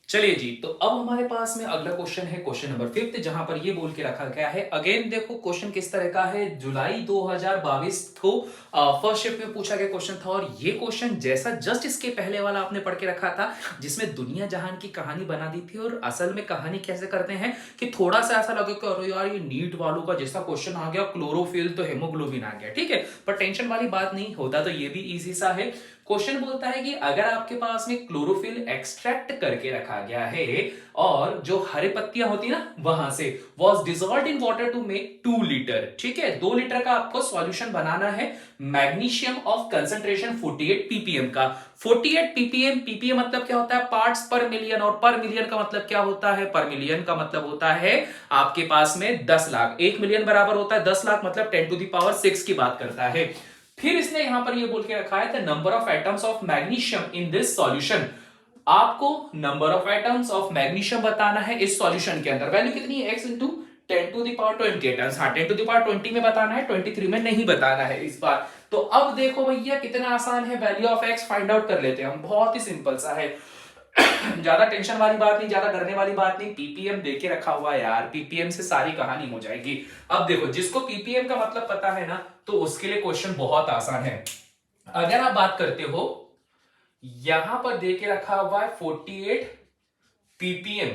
चलिए जी, तो अब हमारे पास में अगला क्वेश्चन है क्वेश्चन नंबर 5, जहां पर ये बोल के रखा गया है। अगेन देखो क्वेश्चन किस तरह का है, जुलाई 2022 को फर्स्ट शिफ्ट में पूछा गया क्वेश्चन था। और ये क्वेश्चन जैसा जस्ट इसके पहले वाला आपने पढ़ के रखा था जिसमें दुनिया जहान की कहानी बना दी थी, और असल में कहानी कैसे करते हैं कि थोड़ा सा ऐसा लगे कि अरे यार ये नीट वालों का जैसा क्वेश्चन आ गया, क्लोरोफिल तो हेमोग्लोबिन आ गया, ठीक है, पर टेंशन वाली बात नहीं होता, तो ये भी इजी सा है। क्वेश्चन बोलता है कि अगर आपके पास में क्लोरोफिल एक्सट्रैक्ट करके रखा गया है और जो हरे पत्तियां होती ना वहां से was dissolved in water to make 2 litre, ठीक है, 2 लीटर का आपको सॉल्यूशन बनाना है मैग्नीशियम ऑफ कंसंट्रेशन 48 ppm का। 48 ppm, ppm मतलब क्या होता है, पार्ट्स पर मिलियन, और पर मिलियन का मतलब क्या होता है, पर मिलियन का मतलब होता है आपके पास में 10 लाख। 1 मिलियन बराबर होता है 10 लाख, मतलब 10 टू द पावर 6 की बात करता है। फिर इसने यहां पर ये बोल के रखा है the number of atoms of magnesium in this solution. आपको number of atoms of magnesium बताना है इस सॉल्यूशन के अंदर। वैल्यू कितनी है, x into 10 to the power 20 atoms. हाँ, 10 टू द पावर 20 में बताना है, 23 में नहीं बताना है इस बार। तो अब देखो भैया कितना आसान है, value of x find out कर लेते हैं हम, बहुत ही सिंपल सा है। ज्यादा टेंशन वाली बात नहीं, ज्यादा करने वाली बात नहीं, पीपीएम देके रखा हुआ है यार, पीपीएम से सारी कहानी हो जाएगी। अब देखो, जिसको पीपीएम का मतलब पता है ना, तो उसके लिए क्वेश्चन बहुत आसान है। अगर आप बात करते हो, यहां पर देके रखा हुआ है 48 ppm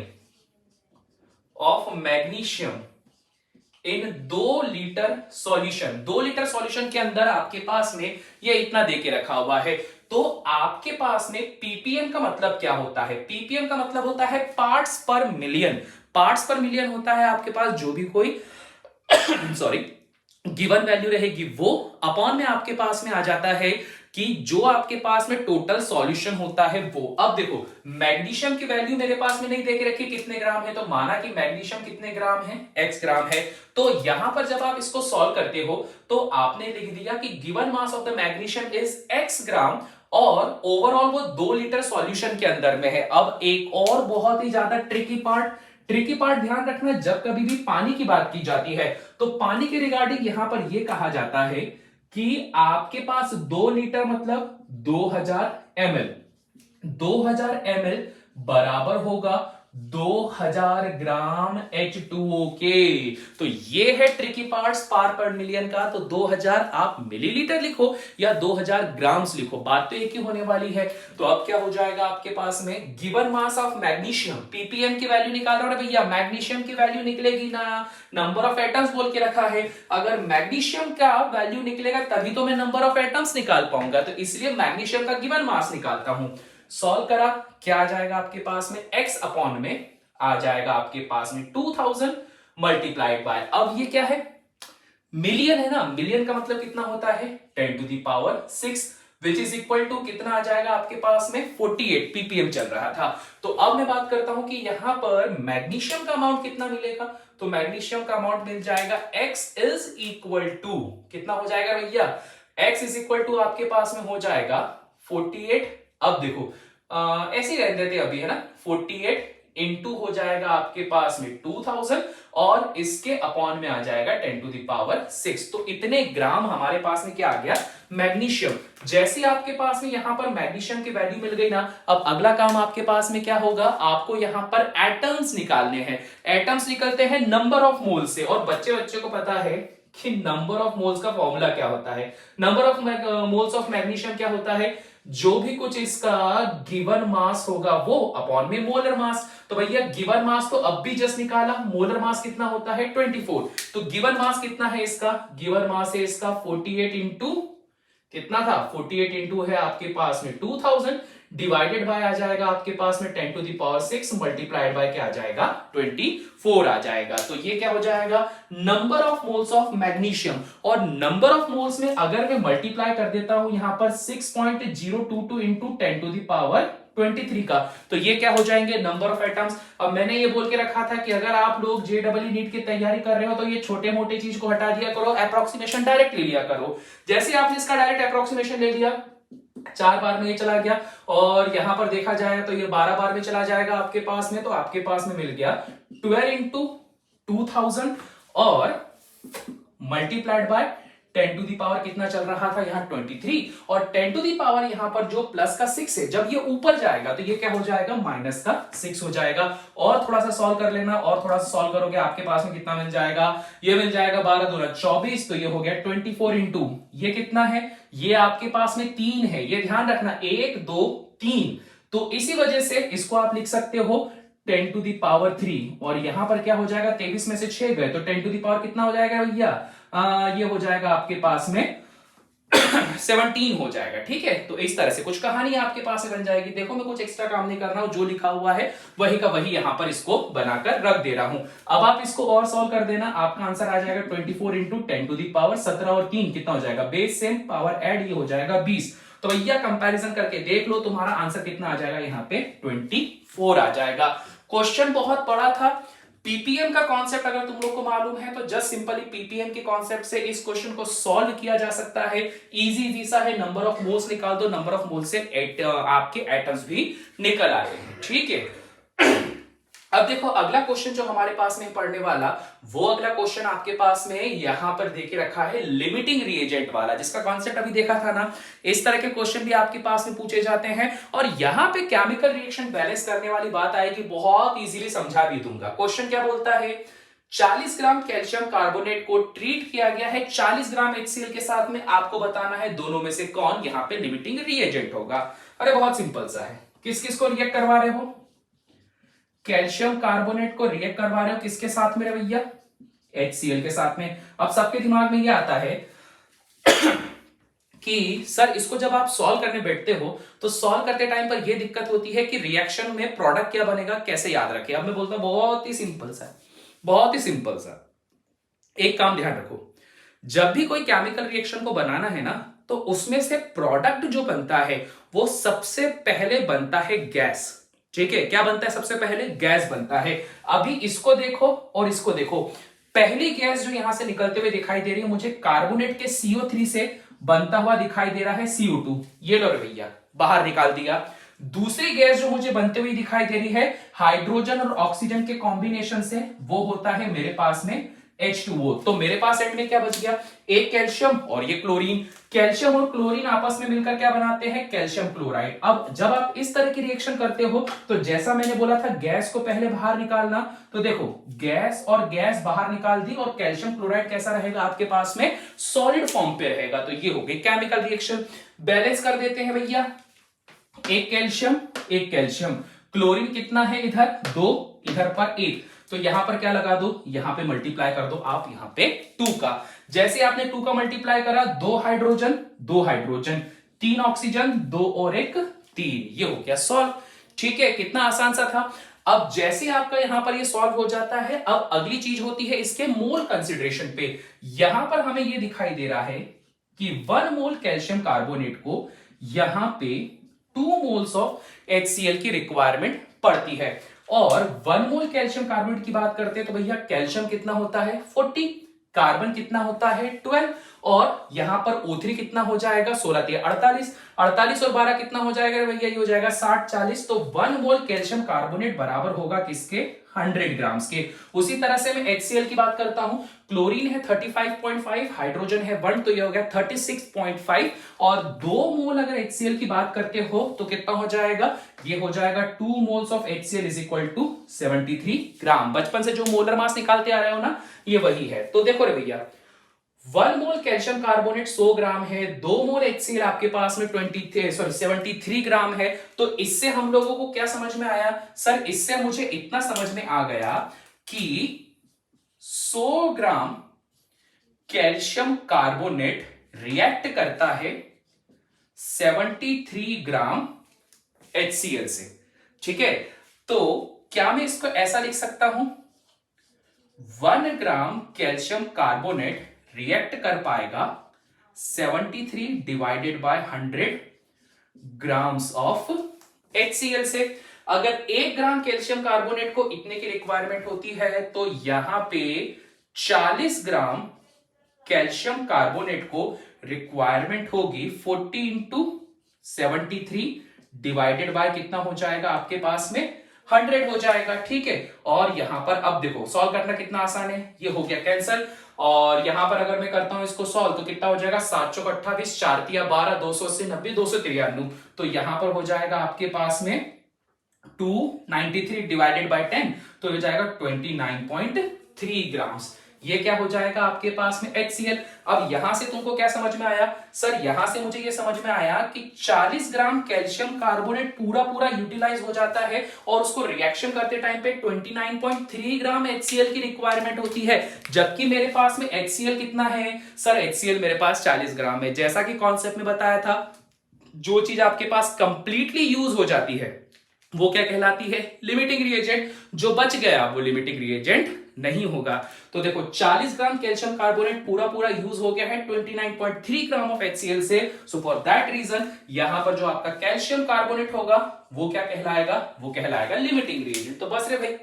of magnesium in 2 litre solution. 2 litre solution के अंदर आपके पास में ये इतना देके रखा हुआ है। तो आपके पास में पीपीएम का मतलब क्या होता है, पीपीएम का मतलब होता है पार्ट्स पर मिलियन। पार्ट्स पर मिलियन होता है आपके पास जो भी कोई सॉरी गिवन वैल्यू रहेगी वो अपॉन में आपके पास में आ जाता है कि जो आपके पास में टोटल सॉल्यूशन होता है वो। अब देखो, मैग्नीशियम की वैल्यू मेरे पास में नहीं देके रखी कितने ग्राम है, तो माना कि मैग्नीशियम कितने ग्राम है, x ग्राम है। तो यहां पर जब आप इसको सॉल्व करते हो तो आपने लिख दिया कि given mass of the magnesium is x ग्राम, और ओवरऑल वो 2 लीटर सॉल्यूशन के अंदर में है। अब एक और बहुत ही ज्यादा ट्रिकी पार्ट ध्यान रखना, जब कभी भी पानी की बात की जाती है तो पानी के रिगार्डिंग यहां पर यह कहा जाता है कि आपके पास 2 लीटर मतलब 2000 ml, 2000 ml बराबर होगा 2000 ग्राम H2O के। तो ये है ट्रिकी पार्ट्स पार पर मिलियन का। तो 2000 आप मिलीलीटर लिखो या 2000 ग्राम्स लिखो, बात तो एक ही होने वाली है। तो अब क्या हो जाएगा आपके पास में, given mass of magnesium, ppm की वैल्यू निकाल रहा है भैया, मैग्नीशियम की वैल्यू निकलेगी ना, नंबर ऑफ एटम्स बोल के रखा है। अगर मैग्नीशियम का वैल्यू निकलेगा तभी तो मैं नंबर ऑफ एटम्स निकाल पाऊंगा, तो इसलिए मैग्नीशियम का गिवन मास निकालता हूं। सॉल्व करा, क्या आ जाएगा आपके पास में, x अपॉन में आ जाएगा आपके पास में 2000 मल्टीप्लाइड बाय, अब ये क्या है, मिलियन है ना, मिलियन का मतलब कितना होता है 10 to the power 6, which is equal to कितना आ जाएगा आपके पास में 48 ppm चल रहा था। तो अब मैं बात करता हूं कि यहां पर मैग्नीशियम का अमाउंट कितना मिलेगा, तो मैग्नीशियम का अमाउंट मिल जाएगा x इज इक्वल टू कितना हो जाएगा भैया, x इज इक्वल टू आपके पास में हो जाएगा 48। अब देखो ऐसे ही रहने देते अभी, है ना, 48 इंटू हो जाएगा आपके पास में 2000 और इसके अपॉन में आ जाएगा 10 टू द पावर 6। तो इतने ग्राम हमारे पास में क्या आ गया, मैग्नीशियम। जैसे आपके पास में यहां पर मैग्नीशियम की वैल्यू मिल गई ना, अब अगला काम आपके पास में क्या होगा, आपको यहां पर एटम्स निकालने हैं। एटम्स निकलते हैं नंबर ऑफ मोल से, और बच्चे को पता है कि नंबर ऑफ मोल्स का फॉर्मूला क्या होता है। Number of moles of magnesium क्या होता है, जो भी कुछ इसका गिवन मास होगा वो अपॉन में मोलर मास। तो भैया गिवन मास तो अब भी जस्ट निकाला, मोलर मास कितना होता है 24। तो गिवन मास कितना है इसका, गिवन मास है इसका 48 इंटू कितना था, 48 इंटू है आपके पास में 2000 डिवाइडेड बाय आ जाएगा आपके पास में 10 to the power 6 multiplied by क्या आ जाएगा 24 आ जाएगा। तो ये क्या हो जाएगा, number of moles of magnesium. और नंबर ऑफ मोल्स में अगर मैं मल्टीप्लाई कर देता हूं यहां पर 6.022 इंटू 10 टू द पावर 23 का, तो ये क्या हो जाएंगे, नंबर ऑफ एटम्स। अब मैंने ये बोल के रखा था कि अगर आप लोग जेडबल नीट की तैयारी कर रहे हो तो ये छोटे मोटे चीज को हटा दिया करो, अप्रोक्सीमेशन डायरेक्ट ले लिया करो। जैसे आपने इसका डायरेक्ट अप्रोक्सीमेशन ले लिया, 4 बार में ये चला गया, और यहां पर देखा जाए तो ये 12 बार में चला जाएगा आपके पास में, तो आपके पास में मिल गया 12 इंटू 2000 और multiplied by 10 to the power कितना चल रहा था यहाँ 23, और 10 टू दी पावर यहाँ पर जो प्लस का 6 है, जब ये ऊपर जाएगा तो ये क्या हो जाएगा, माइनस का 6 हो जाएगा। और थोड़ा सा सॉल्व कर लेना, और थोड़ा सा सॉल्व करोगे आपके पास में कितना मिल जाएगा, ये मिल जाएगा 12 दूना 24, तो ये हो गया 24 इंटू ये कितना है, ये आपके पास में 3 है, ये ध्यान रखना 1 2 3, तो इसी वजह से इसको आप लिख सकते हो 10 टू दी पावर 3, और यहां पर क्या हो जाएगा 23 में से 6 गए तो 10 टू दी पावर कितना हो जाएगा भैया, ये हो जाएगा आपके पास में 17 हो जाएगा। ठीक है, तो इस तरह से कुछ कहानी आपके पास बन जाएगी। देखो मैं कुछ एक्स्ट्रा काम नहीं कर रहा हूं, जो लिखा हुआ है वही का वही यहां पर इसको बनाकर रख दे रहा हूं। अब आप इसको और सॉल्व कर देना, आपका आंसर आ जाएगा 24 इंटू 10 टू दी पावर 17 और 3 कितना हो जाएगा, बेस सेम पावर ऐड ये हो जाएगा 20। तो भैया कंपैरिजन करके देख लो, तुम्हारा आंसर कितना आ जाएगा, यहाँ पे 24 आ जाएगा। क्वेश्चन बहुत बड़ा था। पीपीएम का कॉन्सेप्ट अगर तुम लोग को मालूम है तो जस्ट सिंपली पीपीएम के कॉन्सेप्ट से इस क्वेश्चन को सॉल्व किया जा सकता है। इजी इजी सा है, नंबर ऑफ मोल्स निकाल दो, नंबर ऑफ मोल से आपके एटम्स भी निकल आए हैं। ठीक है, अब देखो अगला क्वेश्चन जो हमारे पास में पढ़ने वाला, वो अगला क्वेश्चन आपके पास में यहां पर देके रखा है लिमिटिंग रिएजेंट वाला, जिसका कॉन्सेप्ट अभी देखा था ना। इस तरह के क्वेश्चन भी आपके पास में पूछे जाते हैं और यहां पे केमिकल रिएक्शन बैलेंस करने वाली बात आएगी, बहुत इजीली समझा भी दूंगा। क्वेश्चन क्या बोलता है, 40 ग्राम कैल्शियम कार्बोनेट को ट्रीट किया गया है 40 ग्राम HCl के साथ में, आपको बताना है दोनों में से कौन यहां पे लिमिटिंग रिएजेंट होगा। अरे बहुत सिंपल सा है, किस किस को रिएक्ट करवा रहे हो, कैल्शियम कार्बोनेट को रिएक्ट करवा रहे हो किसके साथ में भैया, HCl के साथ में। अब सबके दिमाग में ये आता है कि सर इसको जब आप सॉल्व करने बैठते हो तो सॉल्व करते टाइम पर यह दिक्कत होती है कि रिएक्शन में प्रोडक्ट क्या बनेगा, कैसे याद रखें। अब मैं बोलता हूं बहुत ही सिंपल सा, बहुत ही सिंपल सा। एक काम ध्यान रखो, जब भी कोई केमिकल रिएक्शन को बनाना है ना, तो उसमें से प्रोडक्ट जो बनता है वो सबसे पहले बनता है गैस। ठीक है, क्या बनता है सबसे पहले, गैस बनता है। अभी इसको देखो और इसको देखो, पहली गैस जो यहां से निकलते हुए दिखाई दे रही है मुझे, कार्बोनेट के CO3 से बनता हुआ दिखाई दे रहा है CO2। ये लो रे भैया, बाहर निकाल दिया। दूसरी गैस जो मुझे बनते हुए दिखाई दे रही है हाइड्रोजन और ऑक्सीजन के कॉम्बिनेशन से, वो होता है मेरे पास में H2O। तो मेरे पास एंड में क्या बच गया, एक कैल्शियम और ये क्लोरीन। कैल्शियम और क्लोरीन आपस में मिलकर क्या बनाते हैं, कैल्शियम क्लोराइड। अब जब आप इस तरह की रिएक्शन करते हो तो जैसा मैंने बोला था गैस को पहले बाहर निकालना, तो देखो गैस और गैस बाहर निकाल दी और कैल्शियम क्लोराइड कैसा रहेगा आपके पास में, सॉलिड फॉर्म पे रहेगा। तो ये हो गई केमिकल रिएक्शन। बैलेंस कर देते हैं भैया, एक कैल्शियम एक कैल्शियम, क्लोरीन कितना है इधर 2, इधर पर 1, तो यहां पर क्या लगा दो, यहां पे मल्टीप्लाई कर दो आप यहां पे 2 का। जैसे आपने 2 का मल्टीप्लाई करा, 2 हाइड्रोजन 2 हाइड्रोजन, 3 ऑक्सीजन 2 और 1 3, ये हो गया सॉल्व। ठीक है, कितना आसान सा था। अब जैसे आपका यहां पर ये सॉल्व हो जाता है, अब अगली चीज होती है इसके मोल कंसिडरेशन पे। यहां पर हमें ये दिखाई दे रहा है कि 1 मोल कैल्शियम कार्बोनेट को यहां पे 2 मोल्स ऑफ HCl की रिक्वायरमेंट पड़ती है। और 1 मोल कैल्शियम कार्बोनेट की बात करते हैं तो भैया कैल्शियम कितना होता है 40, कार्बन कितना होता है 12, और यहां पर O3 कितना हो जाएगा 16 48, 48 और 12 कितना हो जाएगा भैया, ये हो जाएगा 60 40। तो 1 मोल कैल्शियम कार्बोनेट बराबर होगा किसके, 100 ग्राम्स के। उसी तरह से मैं HCl की बात करता हूं, क्लोरीन है 35.5, हाइड्रोजन है 1, तो ये हो गया 36.5, और 2 मोल अगर HCl की बात करते हो तो कितना हो जाएगा, ये हो जाएगा 2 moles of HCl is equal to 73 gram. बचपन से जो मोलर मास निकालते आ रहे हो ना, ये वही है। तो देखो रे भैया, 1 मोल कैल्शियम कार्बोनेट 100 ग्राम है, 2 मोल HCl आपके पास में 73 ग्राम है। तो इससे हम लोगों को क्या समझ में आया, सर इससे मुझे इतना समझ में आ गया कि 100 ग्राम कैल्शियम कार्बोनेट रिएक्ट करता है 73 ग्राम HCl से। ठीक है, तो क्या मैं इसको ऐसा लिख सकता हूं, 1 ग्राम कैल्शियम कार्बोनेट रिएक्ट कर पाएगा 73 divided by 100 grams of HCl से। अगर 1 ग्राम कैल्शियम कार्बोनेट को इतने की रिक्वायरमेंट होती है तो यहां पे 40 ग्राम कैल्शियम कार्बोनेट को रिक्वायरमेंट होगी 40 इंटू 73 डिवाइडेड बाय कितना हो जाएगा आपके पास में 100 हो जाएगा। ठीक है, और यहां पर अब देखो सॉल्व करना कितना आसान है, ये हो गया कैंसल। और यहां पर अगर मैं करता हूं इसको सॉल्व तो कितना हो जाएगा, 7 चौक 28, 4 तिया 12, 280 90 293, तो यहां पर हो जाएगा आपके पास में 293 डिवाइडेड बाय 10, तो हो जाएगा 29.3 ग्राम्स। ये क्या हो जाएगा आपके पास में HCl। अब यहां से तुमको क्या समझ में आया सर, यहां से मुझे ये समझ में आया कि 40 ग्राम कैल्शियम कार्बोनेट पूरा पूरा यूटिलाइज हो जाता है और उसको रिएक्शन करते टाइम पे 29.3 ग्राम HCl की रिक्वायरमेंट होती है, जबकि मेरे पास में HCl कितना है सर, HCl मेरे पास 40 ग्राम है। जैसा कि कॉन्सेप्ट में बताया था, जो चीज आपके पास कंप्लीटली यूज हो जाती है वो क्या कहलाती है, लिमिटिंग रिएजेंट। जो बच गया वो लिमिटिंग रिएजेंट नहीं होगा। तो देखो 40 ग्राम कैल्शियम कार्बोनेट पूरा पूरा यूज हो गया है 29.3 ग्राम ऑफ HCl से। सो फॉर दैट रीजन यहां पर जो आपका कैल्शियम कार्बोनेट होगा वो क्या कहलाएगा, वो कहलाएगा लिमिटिंग रिएजेंट। तो बस रे भाई,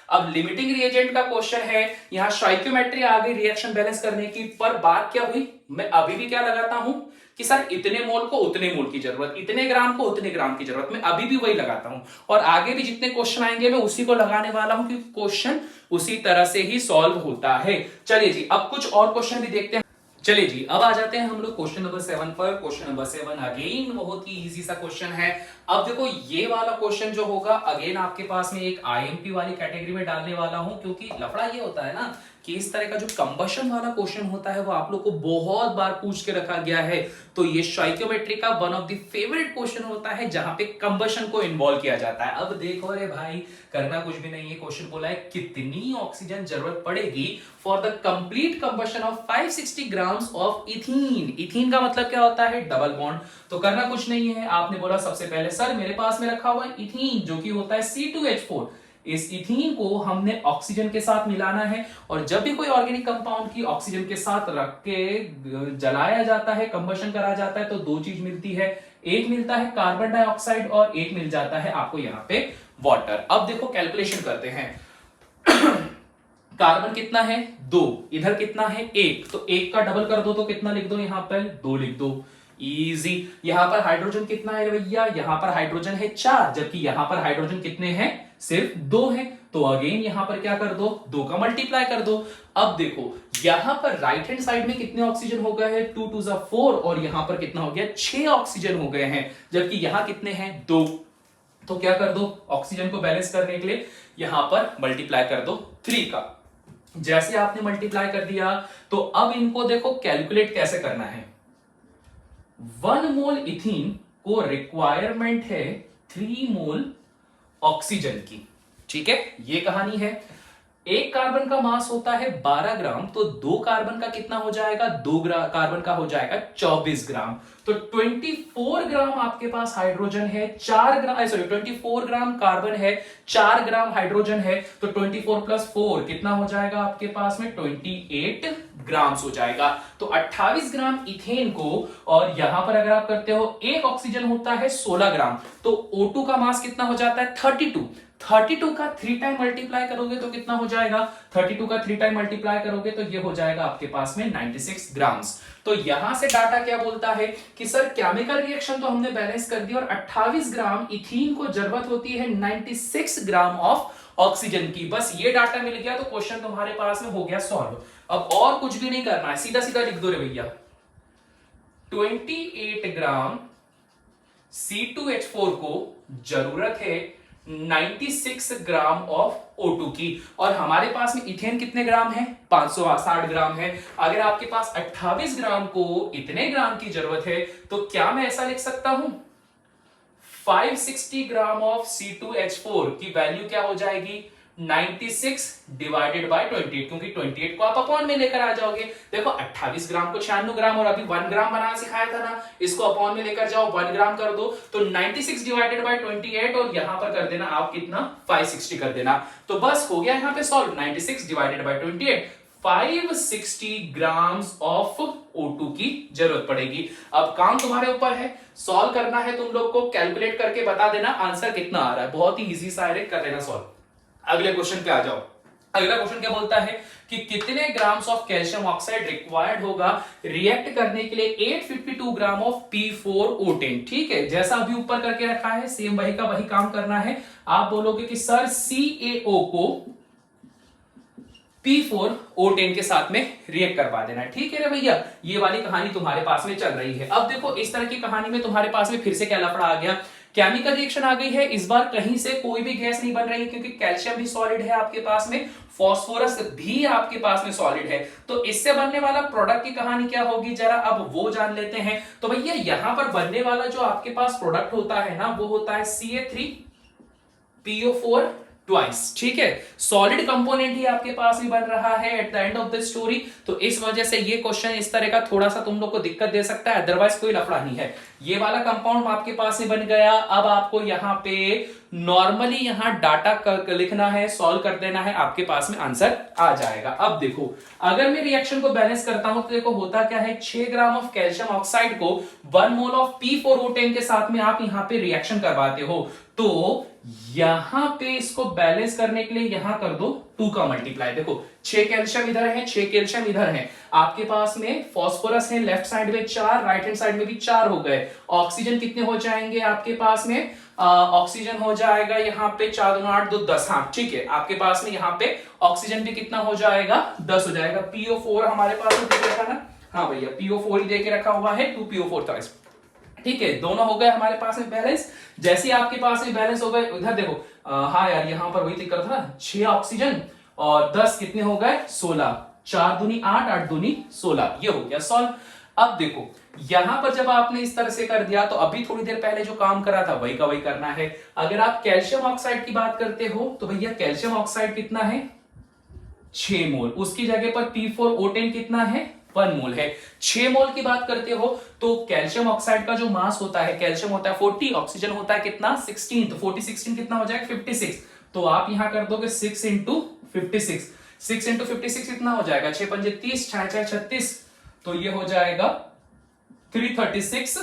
अब लिमिटिंग रिएजेंट का क्वेश्चन है, यहां स्टोइकियोमेट्री आ गई रिएक्शन बैलेंस करने की, पर बात क्या हुई, मैं अभी भी क्या लगाता हूं कि सर इतने मोल को उतने मोल की जरूरत, इतने ग्राम को उतने ग्राम की जरूरत, मैं अभी भी वही लगाता हूं और आगे भी जितने क्वेश्चन आएंगे मैं उसी को लगाने वाला हूं, क्योंकि क्वेश्चन उसी तरह से ही सॉल्व होता है। चलिए जी, अब कुछ और क्वेश्चन भी देखते हैं। चलिए जी, अब आ जाते हैं हम लोग क्वेश्चन नंबर 7 पर। क्वेश्चन नंबर 7 अगेन बहुत ही इजी सा क्वेश्चन है। अब देखो ये वाला क्वेश्चन जो होगा अगेन आपके पास में एक IMP वाली कैटेगरी में डालने वाला हूं, क्योंकि लफड़ा ये होता है ना कि इस तरह का जो कंबशन वाला क्वेश्चन होता है वो आप लोग को बहुत बार पूछ के रखा गया है। तो ये स्टोइकियोमेट्री का one of the favourite question होता है जहां पे कंबशन को इन्वॉल्व किया जाता है। अब देखो रे भाई, करना कुछ भी नहीं है, क्वेश्चन बोला है कितनी ऑक्सीजन जरूरत पड़ेगी for the complete combustion of 560 grams of ethene. Ethene का मतलब क्या होता है, डबल बॉन्ड। तो करना कुछ नहीं है, आपने बोला सबसे पहले सर मेरे पास में रखा हुआ है इथीन जो कि होता है C2H4। इस इथीन को हमने ऑक्सीजन के साथ मिलाना है, और जब भी कोई ऑर्गेनिक कंपाउंड की ऑक्सीजन के साथ रख के जलाया जाता है, कंबशन करा जाता है, तो दो चीज मिलती है, एक मिलता है कार्बन डाइऑक्साइड और एक मिल जाता है आपको यहाँ पे वाटर। अब देखो कैलकुलेशन करते हैं। कार्बन कितना है 2, इधर कितना है 1, तो 1 का डबल कर दो तो कितना लिख दो, यहां पर 2 लिख दो, इजी। यहां पर हाइड्रोजन कितना है भैया, यहां पर हाइड्रोजन है 4, जबकि यहां पर हाइड्रोजन कितने हैं, सिर्फ 2 है। तो अगेन यहां पर क्या कर दो, 2 का मल्टीप्लाई कर दो। अब देखो यहां पर राइट हैंड साइड में कितने ऑक्सीजन हो गए हैं, 2 2 4, और यहां पर कितना हो गया, 6 ऑक्सीजन हो गए हैं, जबकि यहां कितने हैं 2। तो क्या कर दो, ऑक्सीजन को बैलेंस करने के लिए यहां पर मल्टीप्लाई कर दो 3 का। जैसे आपने मल्टीप्लाई कर दिया तो अब इनको देखो कैलकुलेट कैसे करना है। 1 मोल इथीन को रिक्वायरमेंट है 3 मोल ऑक्सीजन की, ठीक है, ये कहानी है। एक कार्बन का मास होता है 12 ग्राम, तो 2 कार्बन का कितना हो जाएगा, 2 कार्बन का हो जाएगा 24 ग्राम। तो 24 ग्राम आपके पास हाइड्रोजन है, 4 ग्राम 24 ग्राम कार्बन है, 4 ग्राम हाइड्रोजन है, तो 24 प्लस 4 कितना हो जाएगा आपके पास में 28 ग्राम्स हो जाएगा। तो 28 ग्राम इथेन को, और यहां पर अगर आप करते हो एक ऑक्सीजन होता है 16 ग्राम, तो O2 का मास कितना हो जाता है 32 का 3 टाइम मल्टीप्लाई करोगे तो कितना हो जाएगा, 32 का 3 टाइम मल्टीप्लाई करोगे तो ये हो जाएगा आपके पास में 96 ग्राम्स। तो यहां से डाटा क्या बोलता है कि सर केमिकल रिएक्शन तो हमने बैलेंस कर दी, और 28 ग्राम इथीन को जरूरत होती है 96 ग्राम ऑफ ऑक्सीजन की। बस ये डाटा मिल गया तो क्वेश्चन तुम्हारे पास में हो गया सॉल्व। अब और कुछ भी नहीं करना है, सीधा सीधा लिख दो रे भैया, 28 ग्राम C2H4 को जरूरत है 96 ग्राम ऑफ O2 की, और हमारे पास में इथेन कितने ग्राम है, 560 ग्राम है। अगर आपके पास 28 ग्राम को इतने ग्राम की जरूरत है तो क्या मैं ऐसा लिख सकता हूं, 560 ग्राम ऑफ C2H4 की वैल्यू क्या हो जाएगी, 96 डिवाइडेड बाय 28, क्योंकि 28 को आप अपॉन में लेकर आ जाओगे। देखो 28 ग्राम को 96 ग्राम, और अभी 1 ग्राम बनाना सिखाया था ना, इसको अपॉन में लेकर जाओ, 1 ग्राम कर दो, तो 96 डिवाइडेड बाय 28, और यहां पर कर देना आप कितना 560 कर देना। तो बस हो गया यहां पे solve, 96 divided by 28, 560 grams of O2 की जरूरत पड़ेगी। अब काम तुम्हारे ऊपर है, सॉल्व करना है तुम लोग को, कैलकुलेट करके बता देना आंसर कितना आ रहा है, बहुत ही इजी सा है, कर लेना सॉल्व। अगले क्वेश्चन पे आ जाओ। अगला क्वेश्चन क्या बोलता है कि कितने grams of calcium oxide required होगा रिएक्ट करने के लिए 852 ग्राम ऑफ P4O10। ठीक है, जैसा अभी ऊपर करके रखा है सेम वही का वही काम करना है। आप बोलोगे कि सर CaO को P4O10 के साथ में रिएक्ट करवा देना है। ठीक है रे भैया, ये वाली कहानी तुम्हारे पास में चल रही है। अब देखो इस तरह की कहानी में तुम्हारे पास में फिर से क्या लफड़ा आ गया केमिकल रिएक्शन आ गई है, इस बार कहीं से कोई भी गैस नहीं बन रही है क्योंकि कैल्शियम भी सॉलिड है आपके पास में, फॉस्फोरस भी आपके पास में सॉलिड है। तो इससे बनने वाला प्रोडक्ट की कहानी क्या होगी, जरा अब वो जान लेते हैं। तो भैया यहां पर बनने वाला जो आपके पास प्रोडक्ट होता है ना, वो होता है CA3PO4 ट्वाइस। ठीक है, सॉलिड कंपोनेंट ही आपके पास में बन रहा है at the end of the story. तो इस वजह से ये क्वेश्चन इस तरह का थोड़ा सा तुम लोग को दिक्कत दे सकता है, अदरवाइज कोई लफड़ा नहीं है। ये वाला कंपाउंड आपके पास में बन गया। अब आपको यहाँ पे नॉर्मली यहाँ डाटा लिखना है, सॉल्व कर देना है, आपके पास में आंसर आ जाएगा। अब देखो, अगर मैं रिएक्शन को बैलेंस करता हूं तो देखो होता क्या है, 6 ग्राम ऑफ कैल्शियम ऑक्साइड को 1 मोल ऑफ P4O10 के साथ में आप यहाँ पे रिएक्शन करवाते हो। तो यहां पे इसको बैलेंस करने के लिए यहां कर दो 2 का मल्टीप्लाई। देखो 6 कैल्शियम इधर है, 6 कैल्शियम इधर है, आपके पास में फॉस्फोरस है लेफ्ट साइड में 4, राइट हैंड साइड में भी 4 हो गए। ऑक्सीजन कितने हो जाएंगे आपके पास में, ऑक्सीजन हो जाएगा यहाँ पे 4 दूना 8 2 10। हाँ ठीक है, आपके पास में यहाँ पे ऑक्सीजन भी कितना हो जाएगा, 10 हो जाएगा। PO4 हमारे पास में दे रखा ना, हाँ भैया PO4 ही दे के रखा हुआ है, 2PO4 था। ठीक है, दोनों हो गए हमारे पास में बैलेंस। जैसे ही आपके पास में बैलेंस हो गए, इधर देखो, हाँ यार यहां पर वही दिक्कत था, 6 ऑक्सीजन और 10 कितने हो गए, 16, 4 दूनी 8, 8 दूनी 16, ये हो गया सॉल्व। अब देखो यहां पर जब आपने इस तरह से कर दिया, तो अभी थोड़ी देर पहले जो काम करा था वही का वही करना है। अगर आप कैल्शियम ऑक्साइड की बात करते हो तो भैया कैल्शियम ऑक्साइड कितना है, 6 मोल, उसकी जगह पर P4O10 कितना है, 1 मोल है। 6 मोल की बात करते हो तो कैल्शियम ऑक्साइड का जो मास होता है, कैल्शियम होता है 40, ऑक्सीजन होता है कितना 16, तो 40 16 कितना हो जाएगा 56। तो आप यहां कर दोगे 6 इंटू 56, 6 इंटू 56 कितना हो जाएगा, 6 पंजे 30, 6 6 36, तो ये हो जाएगा 336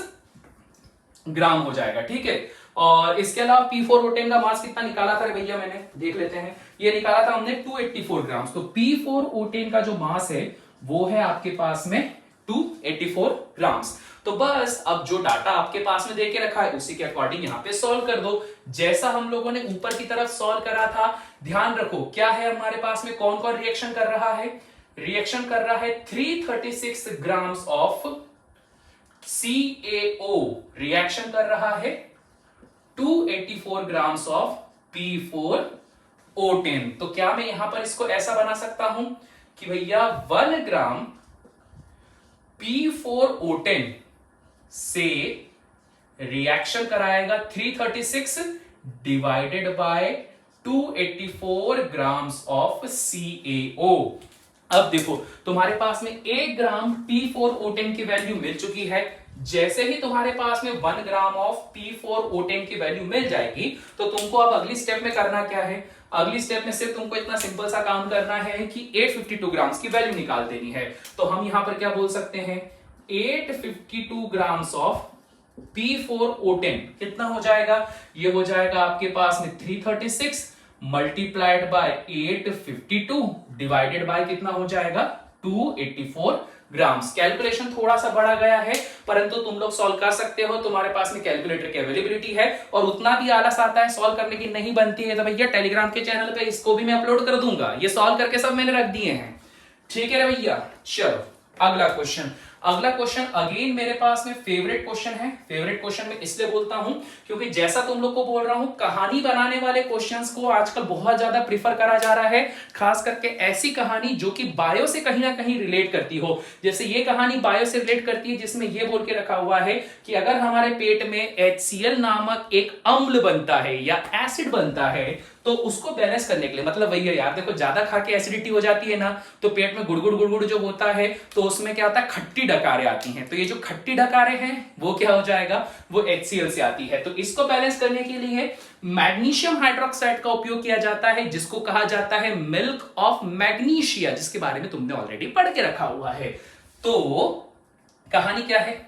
ग्राम हो जाएगा। ठीक है, और इसके अलावा P4O10 का मास कितना निकाला था भैया, मैंने देख लेते हैं, ये निकाला था हमने 284 ग्राम। तो P4O10 का जो मास है वो है आपके पास में 284 ग्राम्स। तो बस अब जो डाटा आपके पास में देके रखा है उसी के अकॉर्डिंग यहां पे सॉल्व कर दो, जैसा हम लोगों ने ऊपर की तरफ सॉल्व करा था। ध्यान रखो क्या है हमारे पास में, कौन कौन रिएक्शन कर रहा है, रिएक्शन कर रहा है 336 ग्राम्स ऑफ CaO, रिएक्शन कर रहा है 284 ग्राम्स ऑफ P4O10। तो क्या मैं यहां पर इसको ऐसा बना सकता हूं कि भैया 1 ग्राम P4O10 से रिएक्शन कराएगा 336 divided by 284 grams of CaO। अब देखो तुम्हारे पास में 1 ग्राम P4O10 की वैल्यू मिल चुकी है। जैसे ही तुम्हारे पास में 1 ग्राम ऑफ P4O10 की वैल्यू मिल जाएगी, तो तुमको अब अगली स्टेप में करना क्या है, अगली स्टेप में सिर्फ तुमको इतना सिंपल सा काम करना है कि 852 ग्राम्स की वैल्यू निकाल देनी है। तो हम यहां पर क्या बोल सकते हैं, 852 ग्राम्स ऑफ P4O10 कितना हो जाएगा, ये हो जाएगा आपके पास में 336 मल्टीप्लाइड बाय 852 डिवाइडेड बाय कितना हो जाएगा 284 ग्राम्स। कैलकुलेशन थोड़ा सा बढ़ा गया है, परंतु तुम लोग सॉल्व कर सकते हो, तुम्हारे पास में कैलकुलेटर की अवेलेबिलिटी है। और उतना भी आलस आता है सॉल्व करने की नहीं बनती है तो भैया टेलीग्राम के चैनल पे इसको भी मैं अपलोड कर दूंगा, ये सॉल्व करके सब मैंने रख दिए हैं। ठीक है भैया, चलो अगला क्वेश्चन। अगला क्वेश्चन अगेन मेरे पास में फेवरेट क्वेश्चन है। फेवरेट क्वेश्चन में इसलिए बोलता हूं क्योंकि जैसा तुम लोग को बोल रहा हूं, कहानी बनाने वाले क्वेश्चंस को आजकल बहुत ज्यादा प्रीफर करा जा रहा है, खास करके ऐसी कहानी जो कि बायो से कहीं ना कहीं रिलेट करती हो। जैसे ये कहानी बायो से रिलेट करती है, जिसमें ये बोल के रखा हुआ है कि अगर हमारे पेट में HCl नामक एक अम्ल बनता है या एसिड बनता है, तो उसको बैलेंस करने के लिए, मतलब वही है यार, देखो ज्यादा खा के एसिडिटी हो जाती है ना, तो पेट में गुड़गुड़ गुड़गुड़ जो होता है, तो उसमें क्या होता है, खट्टी डकारें आती हैं। तो ये जो खट्टी डकारें हैं वो क्या हो जाएगा, वो HCl से आती है। तो इसको बैलेंस करने के लिए मैग्नीशियम हाइड्रोक्साइड का उपयोग किया जाता है, जिसको कहा जाता है मिल्क ऑफ मैग्नीशिया, जिसके बारे में तुमने ऑलरेडी पढ़ के रखा हुआ है। तो कहानी क्या है,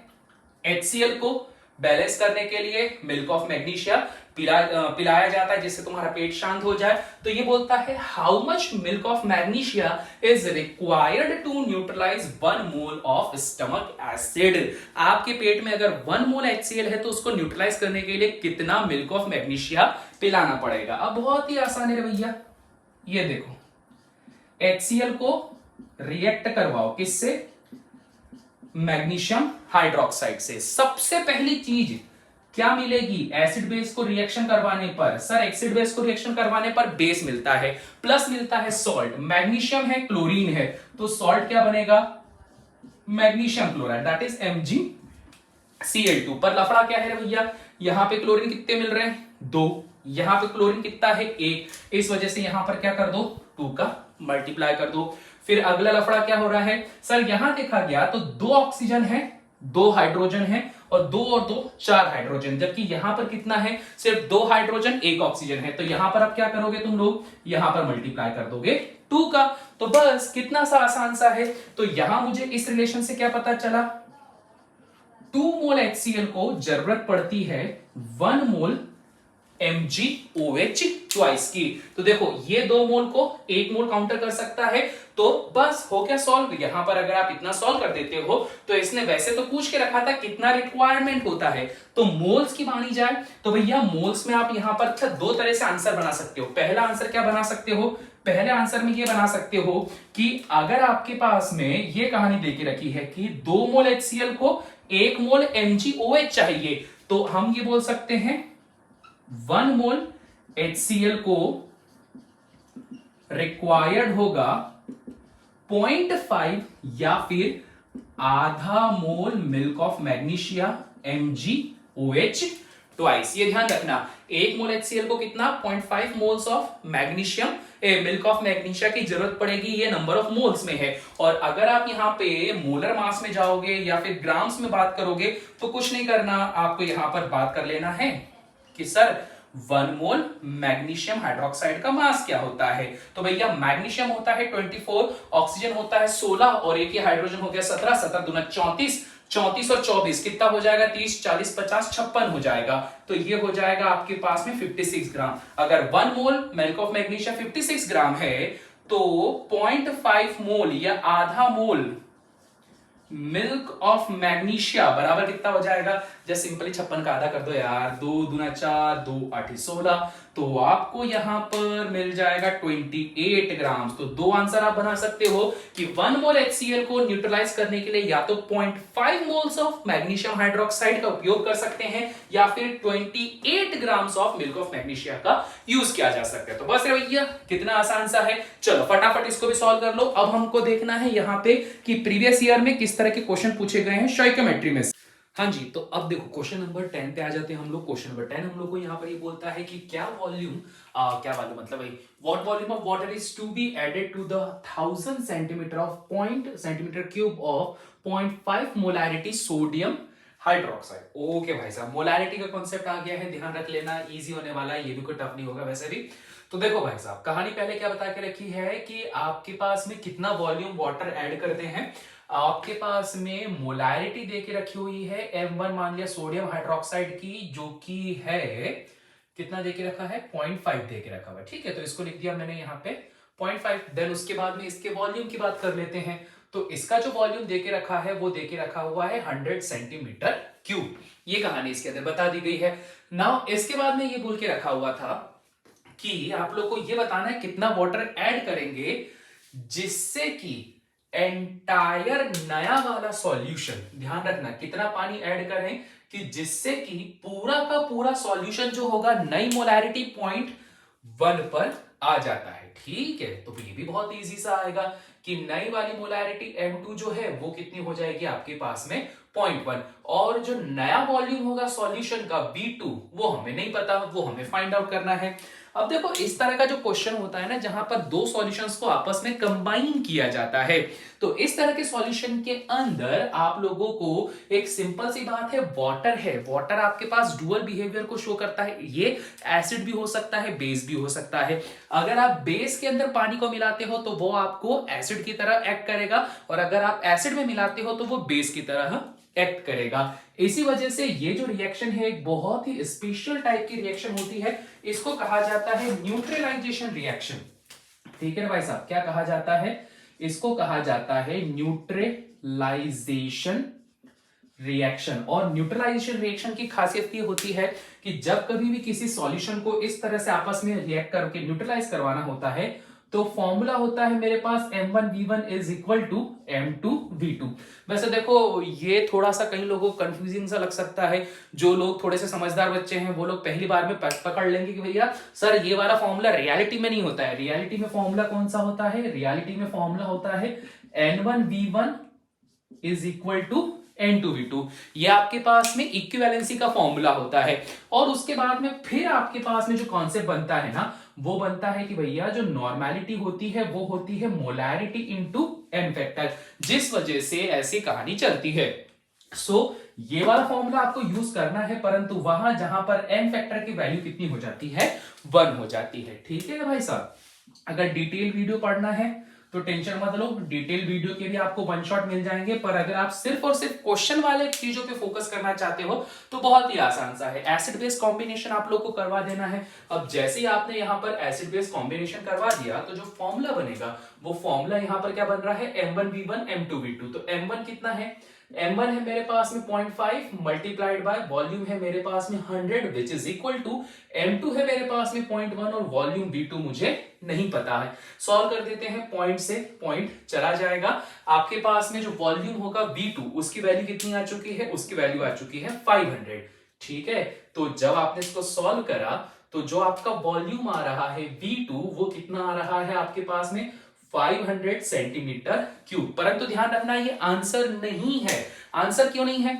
HCl को बैलेंस करने के लिए मिल्क ऑफ मैग्नीशिया पिलाया जाता है, जिससे तुम्हारा पेट शांत हो जाए। तो ये बोलता है how much milk of magnesia is required to neutralise 1 mole of stomach acid. आपके पेट में अगर 1 मोल HCl है तो उसको न्यूट्रलाइज करने के लिए कितना मिल्क ऑफ मैग्नीशिया पिलाना पड़ेगा। अब बहुत ही आसान है भैया, ये देखो HCl को रिएक्ट करवाओ किससे, मैग्नीशियम हाइड्रोक्साइड से। सबसे पहली चीज क्या मिलेगी एसिड बेस को रिएक्शन करवाने पर? सर एसिड बेस को रिएक्शन करवाने पर बेस मिलता है, प्लस मिलता है सॉल्ट, मैग्नीशियम है, क्लोरीन है, तो सॉल्ट क्या बनेगा? Magnesium chloride, that is MgCl2। पर लफड़ा क्या है भैया, यहां पे क्लोरीन कितने मिल रहे हैं? 2, यहां पे क्लोरीन कितना है? 1, इस वजह से यहां पर क्या कर दो? 2 का मल्टीप्लाई कर दो। फिर अगला लफड़ा क्या हो रहा है सर, यहां देखा गया तो 2 ऑक्सीजन है, 2 हाइड्रोजन है, और 2 और 2 4 हाइड्रोजन, जबकि यहां पर कितना है? सिर्फ 2 हाइड्रोजन 1 ऑक्सीजन है। तो यहां पर अब क्या करोगे तुम लोग? यहां पर मल्टीप्लाई कर दोगे 2 का। तो बस कितना सा आसान सा है। तो यहां मुझे इस रिलेशन से क्या पता चला? 2 मोल HCl को जरूरत पड़ती है 1 मोल MgOH ट्वाइस की। तो देखो ये 2 मोल को 1 मोल काउंटर कर सकता है, तो बस हो गया सॉल्व। यहां पर अगर आप इतना सॉल्व कर देते हो तो इसने वैसे तो पूछ के रखा था कितना रिक्वायरमेंट होता है, तो मोल्स की मानी जाए तो भैया मोल्स में आप यहां पर अच्छा 2 तरह से आंसर बना सकते हो। पहला आंसर क्या बना सकते हो? पहले आंसर में ये बना सकते हो कि अगर आपके पास में ये कहानी देके रखी है कि 2 मोल HCl को 1 मोल MgOH चाहिए, तो हम ये बोल सकते हैं 1 मोल HCl को रिक्वायर्ड होगा 0.5 या फिर आधा mole milk of magnesia MgOH twice. ये ध्यान रखना, 1 मोल HCl को कितना? 0.5 moles of magnesium milk of magnesia की जरूरत पड़ेगी, ये नंबर ऑफ मोल्स में है। और अगर आप यहाँ पे मोलर मास में जाओगे या फिर ग्राम्स में बात करोगे तो कुछ नहीं करना, आपको यहां पर बात कर लेना है कि सर 1 मोल मैग्नीशियम हाइड्रोक्साइड का मास क्या होता है। तो भैया मैग्नीशियम होता है 24, ऑक्सीजन होता है 16, और एक ही हाइड्रोजन हो गया 17, 17 दूना 34, 34 और 24 कितना हो जाएगा? 30, 40, 50, 56 हो जाएगा। तो ये हो जाएगा आपके पास में 56 ग्राम। अगर 1 मोल मिल्क ऑफ मैग्नीशिया 56 ग्राम है तो 0.5 मोल या आधा मोल मिल्क ऑफ मैग्नीशिया बराबर कितना हो जाएगा? जस्ट सिंपली 56 का आधा कर दो यार, 2 दूना 4, 2 8 16, तो आपको यहां पर मिल जाएगा 28 ग्राम। तो 2 आंसर आप बना सकते हो कि 1 मोल HCl को न्यूट्रलाइज करने के लिए या तो 0.5 मोल्स ऑफ मैग्नीशियम हाइड्रोक्साइड का उपयोग कर सकते हैं या फिर 28 grams of milk of magnesia का यूज किया जा सकता है। तो बस भैया कितना आसान सा है, चलो फटाफट इसको भी सॉल्व कर लो। अब हमको देखना है यहाँ पे कि प्रीवियस ईयर में किस तरह के क्वेश्चन पूछे गए हैं स्टोइकियोमेट्री में। हाँ जी, तो अब देखो क्वेश्चन नंबर 10 पे आ जाते हैं हम लोग। क्वेश्चन नंबर 10 हम लोग को यहाँ पर ये बोलता है कि क्या वॉल्यूम मतलब भाई what volume of water is to be added to the 1000 centimetre of centimetre cube of 0.5 molarity sodium hydroxide. Okay भाई साहब, मोलैरिटी का कॉन्सेप्ट आ गया है, ध्यान रख लेना, इजी होने वाला है, ये भी कोई टफ नहीं होगा वैसे भी। तो देखो भाई साहब, कहानी पहले क्या बता के रखी है कि आपके पास में कितना वॉल्यूम वाटर ऐड करते हैं। आपके पास में मोलैरिटी देके रखी हुई है M1 मान लिया सोडियम हाइड्रोक्साइड की, जो कि है कितना देके रखा है? 0.5 देके रखा हुआ है। ठीक है, तो इसको लिख दिया मैंने यहाँ पे 0.5। देन उसके बाद में इसके वॉल्यूम की बात कर लेते हैं। तो इसका जो वॉल्यूम देके रखा है वो देके रखा हुआ है 100 सेंटीमीटर क्यूब। ये कहानी इसके अंदर बता दी गई है। नाउ इसके बाद में ये बोल के रखा हुआ था कि आप लोग को ये बताना है कितना वाटर ऐड करेंगे जिससे कि एंटायर नया वाला सॉल्यूशन, ध्यान रखना कितना पानी ऐड करें कि जिससे कि पूरा का पूरा सॉल्यूशन जो होगा नई मोलैरिटी 0.1 पर आ जाता है। ठीक है, तो ये भी बहुत इजी सा आएगा कि नई वाली मोलैरिटी M2 जो है वो कितनी हो जाएगी आपके पास में? 0.1। और जो नया वॉल्यूम होगा सॉल्यूशन का B2 वो हमें नहीं पता, वो हमें फाइंड आउट करना है। अब देखो इस तरह का जो क्वेश्चन होता है ना, जहां पर 2 सॉल्यूशंस को आपस में कंबाइन किया जाता है, तो इस तरह के सॉल्यूशन के अंदर आप लोगों को एक सिंपल सी बात है, वाटर है, वाटर आपके पास डुअल बिहेवियर को शो करता है। ये एसिड भी हो सकता है, बेस भी हो सकता है। अगर आप बेस के अंदर पानी को मिलाते हो तो वो आपको एसिड की तरह एक्ट करेगा, और अगर आप एसिड में मिलाते हो तो वो बेस की तरह एक्ट करेगा। इसी वजह से ये जो रिएक्शन है एक बहुत ही स्पेशल टाइप की रिएक्शन होती है, इसको कहा जाता है न्यूट्रलाइजेशन रिएक्शन। ठीक है भाई साहब, क्या कहा जाता है? इसको कहा जाता है न्यूट्रलाइजेशन रिएक्शन। और न्यूट्रलाइजेशन रिएक्शन की खासियत ये होती है कि जब कभी भी किसी सॉल्यूशन को इस तरह से आपस में रिएक्ट करके न्यूट्रलाइज करवाना होता है तो फॉर्मूला होता है मेरे पास M1V1 is equal to M2V2। वैसे देखो ये थोड़ा सा कई लोगों को कंफ्यूजिंग सा लग सकता है, जो लोग थोड़े से समझदार बच्चे हैं वो लोग पहली बार में पकड़ लेंगे कि भैया सर ये वाला फॉर्मूला रियलिटी में नहीं होता है। रियलिटी में फॉर्मूला कौन सा होता है? रियलिटी में फॉर्मूला होता है N1V1 is equal to N2V2। ये आपके पास में इक्विवेलेंसी का फॉर्मूला होता है। और उसके बाद में फिर आपके पास में जो कॉन्सेप्ट बनता है ना, वो बनता है कि भैया जो नॉर्मेलिटी होती है वो होती है मोलैरिटी इनटू n फैक्टर, जिस वजह से ऐसी कहानी चलती है। ये वाला फॉर्मूला आपको यूज करना है, परंतु वहां जहां पर n फैक्टर की वैल्यू कितनी हो जाती है? 1 हो जाती है। ठीक है भाई साहब, अगर डिटेल वीडियो पढ़ना है तो टेंशन मत लो, डिटेल वीडियो के भी आपको वन शॉट मिल जाएंगे। पर अगर आप सिर्फ और सिर्फ क्वेश्चन वाले चीजों पे फोकस करना चाहते हो तो बहुत ही आसान सा है, एसिड बेस कॉम्बिनेशन आप लोग को करवा देना है। अब जैसे ही आपने यहाँ पर एसिड बेस कॉम्बिनेशन करवा दिया तो जो फॉर्मूला बनेगा वो फॉर्मूला यहाँ पर क्या बन रहा है? M1V1 M2V2। तो M1 कितना है? M1 है मेरे पास में 0.5 मल्टीप्लाइड बाय वॉल्यूम है मेरे पास में 100 विच इज इक्वल टू M2 है मेरे पास में 0.1 और वॉल्यूम V2 मुझे नहीं पता है। सॉल्व कर देते हैं, पॉइंट से पॉइंट चला जाएगा। आपके पास में जो वॉल्यूम होगा V2 उसकी वैल्यू कितनी आ चुकी है? उसकी वैल्यू आ चुकी है 500। ठीक है, तो जब आपने इसको सॉल्व करा तो जो आपका वॉल्यूम आ रहा है V2 वो कितना आ रहा है आपके पास में? 500 सेंटीमीटर क्यूब। परंतु ध्यान रखना ये आंसर नहीं है। आंसर क्यों नहीं है?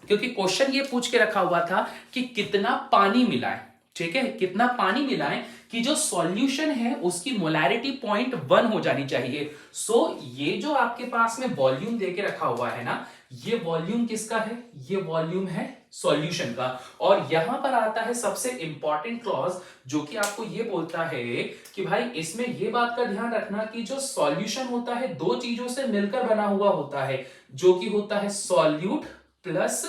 क्योंकि क्वेश्चन ये पूछ के रखा हुआ था कि कितना पानी मिलाएं। ठीक है, कितना पानी मिलाएं कि जो सॉल्यूशन है उसकी मोलैरिटी 0.1 हो जानी चाहिए। ये जो आपके पास में वॉल्यूम देके रखा हुआ है ना, ये वॉल्यूम किसका है? ये वॉल्यूम है सॉल्यूशन का। और यहां पर आता है सबसे इंपॉर्टेंट क्लॉज, जो कि आपको ये बोलता है कि भाई इसमें ये बात का ध्यान रखना कि जो सॉल्यूशन होता है दो चीजों से मिलकर बना हुआ होता है, जो कि होता है सॉल्यूट प्लस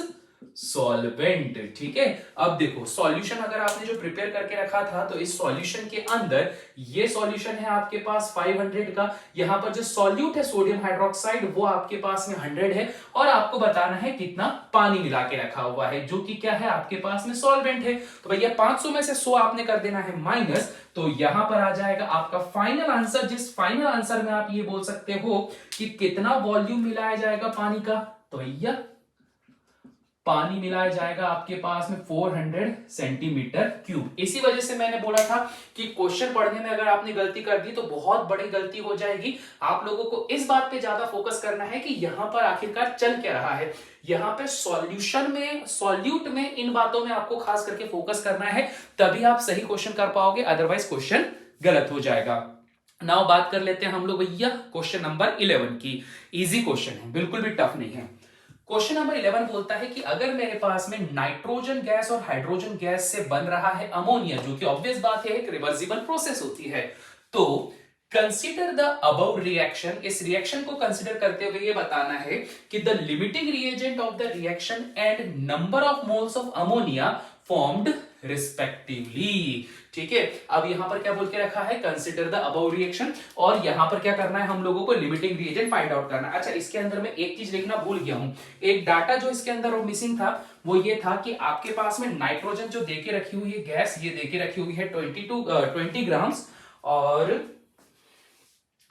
सॉल्वेंट। ठीक है, अब देखो सॉल्यूशन अगर आपने जो प्रिपेयर करके रखा था तो इस सॉल्यूशन के अंदर ये सॉल्यूशन है आपके पास 500 का, यहां पर जो सॉल्यूट है सोडियम हाइड्रोक्साइड वो आपके पास में 100 है, और आपको बताना है कितना पानी मिला के रखा हुआ है, जो कि क्या है आपके पास में सॉल्वेंट है। तो भैया 500 में से 100 आपने कर देना है माइनस, तो यहां पर आ जाएगा आपका फाइनल आंसर, जिस फाइनल आंसर में आप ये बोल सकते हो कि कितना वॉल्यूम मिलाया जाएगा पानी का। तो भैया पानी मिलाया जाएगा आपके पास में 400 सेंटीमीटर क्यूब। इसी वजह से मैंने बोला था कि क्वेश्चन पढ़ने में अगर आपने गलती कर दी तो बहुत बड़ी गलती हो जाएगी। आप लोगों को इस बात पे ज्यादा फोकस करना है कि यहां पर आखिरकार चल क्या रहा है। यहां पे सॉल्यूशन में, सॉल्यूट में, इन बातों में आपको खास करके फोकस करना है, तभी आप सही क्वेश्चन कर पाओगे, अदरवाइज क्वेश्चन गलत हो जाएगा। नाउ बात कर लेते हैं हम लोग भैया क्वेश्चन नंबर 11 की। इजी क्वेश्चन है, बिल्कुल भी टफ नहीं है। क्वेश्चन नंबर 11 बोलता है कि अगर मेरे पास में नाइट्रोजन गैस और हाइड्रोजन गैस से बन रहा है अमोनिया, जो कि ऑब्वियस बात है एक रिवर्सिबल प्रोसेस होती है, तो कंसीडर द अबव रिएक्शन। इस रिएक्शन को कंसीडर करते हुए ये बताना है कि the limiting reagent of the reaction and number of moles of ammonia formed respectively. ठीक है, अब यहां पर क्या बोल के रखा है? कंसीडर द अबव रिएक्शन, और यहां पर क्या करना है हम लोगों को? लिमिटिंग रिएजेंट फाइंड आउट करना। अच्छा, इसके अंदर मैं एक चीज लिखना भूल गया हूं, एक डाटा जो इसके अंदर वो मिसिंग था, वो ये था कि आपके पास में नाइट्रोजन जो देके रखी हुई है गैस, ये देके रखी हुई है 20 ग्राम्स, और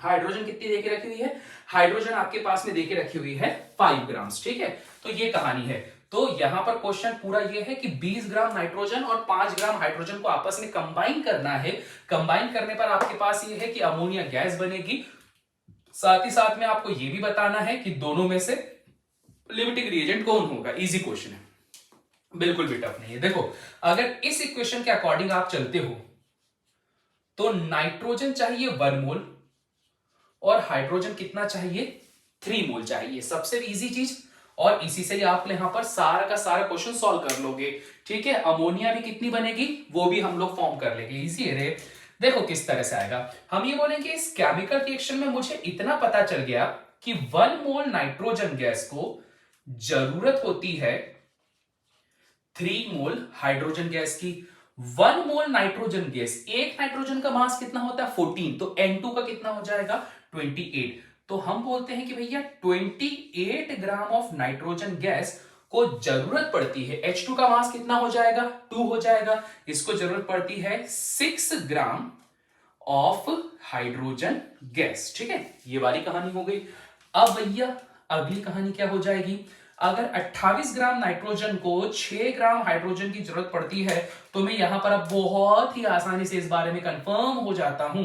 हाइड्रोजन कितनी देके रखी हुई है? हाइड्रोजन आपके पास में देके रखी हुई है 5 ग्राम्स। ठीक है, तो ये कहानी है। तो यहां पर क्वेश्चन पूरा ये है कि 20 ग्राम नाइट्रोजन और 5 ग्राम हाइड्रोजन को आपस में कंबाइन करना है। कंबाइन करने पर आपके पास ये है कि अमोनिया गैस बनेगी। साथ ही साथ में आपको ये भी बताना है कि दोनों में से लिमिटिंग रिएजेंट कौन होगा। इजी क्वेश्चन है, बिल्कुल भी टफ नहीं है। देखो, अगर इस इक्वेशन के अकॉर्डिंग आप चलते हो तो नाइट्रोजन चाहिए 1 मोल और हाइड्रोजन कितना चाहिए? 3 मोल चाहिए। सबसे इजी चीज, और इसी से ही आप यहां पर सारा का सारा क्वेश्चन सॉल्व कर लोगे। ठीक है, अमोनिया भी कितनी बनेगी वो भी हम लोग फॉर्म कर लेंगे। इजी है रे। देखो किस तरह से आएगा, हम ये बोलेंगे इस केमिकल रिएक्शन में मुझे इतना पता चल गया कि 1 मोल नाइट्रोजन गैस को जरूरत होती है 3 मोल हाइड्रोजन गैस की। 1 मोल नाइट्रोजन गैस, एक नाइट्रोजन का मास कितना होता है? 14, तो N2 का कितना हो जाएगा? 28। तो हम बोलते हैं कि भैया 28 ग्राम ऑफ नाइट्रोजन गैस को जरूरत पड़ती है। H2 का मास कितना हो जाएगा? 2 हो जाएगा। इसको जरूरत पड़ती है 6 ग्राम ऑफ हाइड्रोजन गैस। ठीक है, ये वाली कहानी हो गई। अब भैया अगली कहानी क्या हो जाएगी, अगर 28 ग्राम नाइट्रोजन को 6 ग्राम हाइड्रोजन की जरूरत पड़ती है, तो मैं यहां पर अब बहुत ही आसानी से इस बारे में कंफर्म हो जाता हूं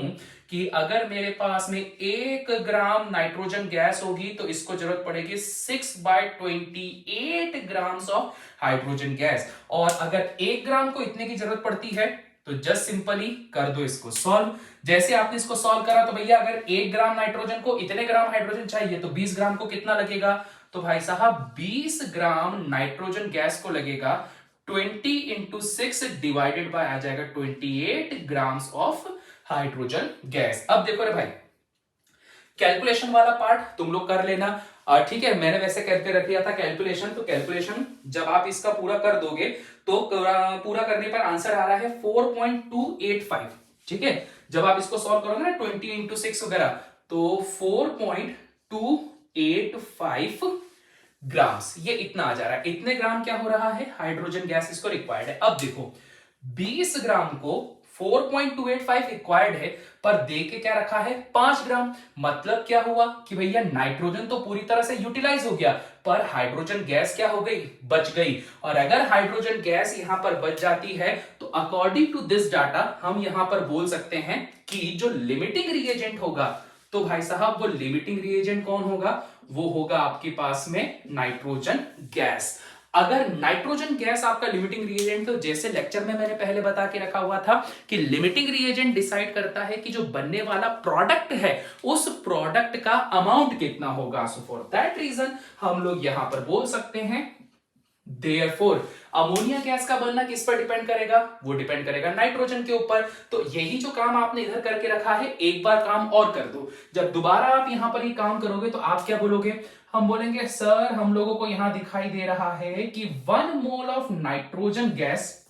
कि अगर मेरे पास में 1 ग्राम नाइट्रोजन गैस होगी तो इसको जरूरत पड़ेगी 6/28 ग्राम्स ऑफ हाइड्रोजन गैस। और अगर 1 ग्राम को इतने की जरूरत पड़ती है तो जस्ट सिंपली कर दो इसको सॉल्व। जैसे आपने इसको सॉल्व करा तो भैया अगर 1 ग्राम नाइट्रोजन को इतने ग्राम हाइड्रोजन चाहिए तो 20 ग्राम को कितना लगेगा, तो भाई साहब 20 ग्राम नाइट्रोजन गैस को लगेगा 20 इंटू 6 डिवाइडेड बाय आ जाएगा 28 ग्राम्स ऑफ हाइड्रोजन गैस। अब देखो रे भाई, कैलकुलेशन वाला पार्ट तुम लोग कर लेना। ठीक है, मैंने वैसे करके रख लिया था कैलकुलेशन, तो कैलकुलेशन जब आप इसका पूरा कर दोगे तो पूरा करने पर आंसर आ रहा है 4.285। ठीक है, जब आप इसको सॉल्व करोगे ना 20 इंटू 6 वगैरह, तो 4.285 ग्राम्स, ये इतना आ जा रहा है। इतने ग्राम क्या हो रहा है, हाइड्रोजन गैस इसको रिक्वायर्ड है। अब देखो 20 ग्राम को 4.285 रिक्वायर्ड है, पर दे के क्या रखा है 5 ग्राम। मतलब क्या हुआ कि भैया नाइट्रोजन तो पूरी तरह से यूटिलाइज हो गया, पर हाइड्रोजन गैस क्या हो गई, बच गई। और अगर हाइड्रोजन गैस यहां पर बच जाती है तो अकॉर्डिंग टू दिस डाटा हम यहां पर बोल सकते हैं कि जो लिमिटिंग रिएजेंट होगा, तो भाई साहब वो लिमिटिंग रिएजेंट कौन होगा, वो होगा आपके पास में नाइट्रोजन गैस। अगर नाइट्रोजन गैस आपका लिमिटिंग रिएजेंट, तो जैसे लेक्चर में मैंने पहले बता के रखा हुआ था कि लिमिटिंग रिएजेंट डिसाइड करता है कि जो बनने वाला प्रोडक्ट है उस प्रोडक्ट का अमाउंट कितना होगा। सो फॉर दैट रीजन हम लोग यहां पर बोल सकते हैं Therefore, अमोनिया गैस का बनना किस पर डिपेंड करेगा, वो डिपेंड करेगा नाइट्रोजन के ऊपर। तो यही जो काम आपने इधर करके रखा है, एक बार काम और कर दो। जब दोबारा आप यहां पर ये काम करोगे तो आप क्या बोलोगे, हम बोलेंगे सर हम लोगों को यहां दिखाई दे रहा है कि 1 मोल ऑफ नाइट्रोजन गैस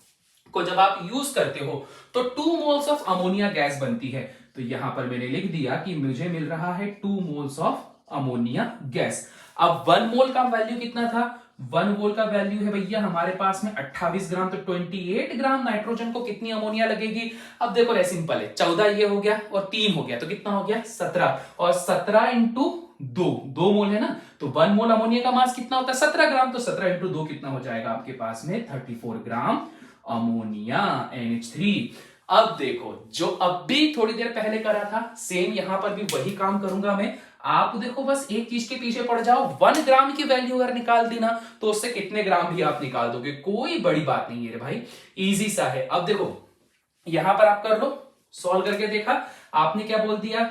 को जब आप यूज करते हो तो 2 मोल्स ऑफ अमोनिया गैस बनती है। तो यहां पर मैंने लिख दिया कि मुझे मिल रहा है 2 मोल्स ऑफ अमोनिया गैस। अब 1 मोल का वैल्यू कितना था, 1 मोल का वैल्यू है भैया हमारे पास में 28 ग्राम, तो 28 ग्राम नाइट्रोजन को कितनी अमोनिया लगेगी। अब देखो रे सिंपल है, 14 ये हो गया और 3 हो गया, तो कितना हो गया 17, और 17 इंटू 2 मोल है ना, तो 1 मोल अमोनिया का मास कितना होता है 17 ग्राम, तो 17 इंटू 2 कितना हो जाएगा आपके पास में 34 ग्राम अमोनिया NH3। अब देखो जो अब भी थोड़ी देर पहले करा था सेम यहां पर भी वही काम करूंगा मैं। आप देखो बस एक चीज के पीछे पड़ जाओ, 1 ग्राम की वैल्यू अगर निकाल दी ना तो उससे कितने ग्राम भी आप निकाल दोगे, कोई बड़ी बात नहीं है रे भाई, इजी सा है। अब देखो यहां पर आप कर लो, सॉल्व करके देखा आपने क्या बोल दिया।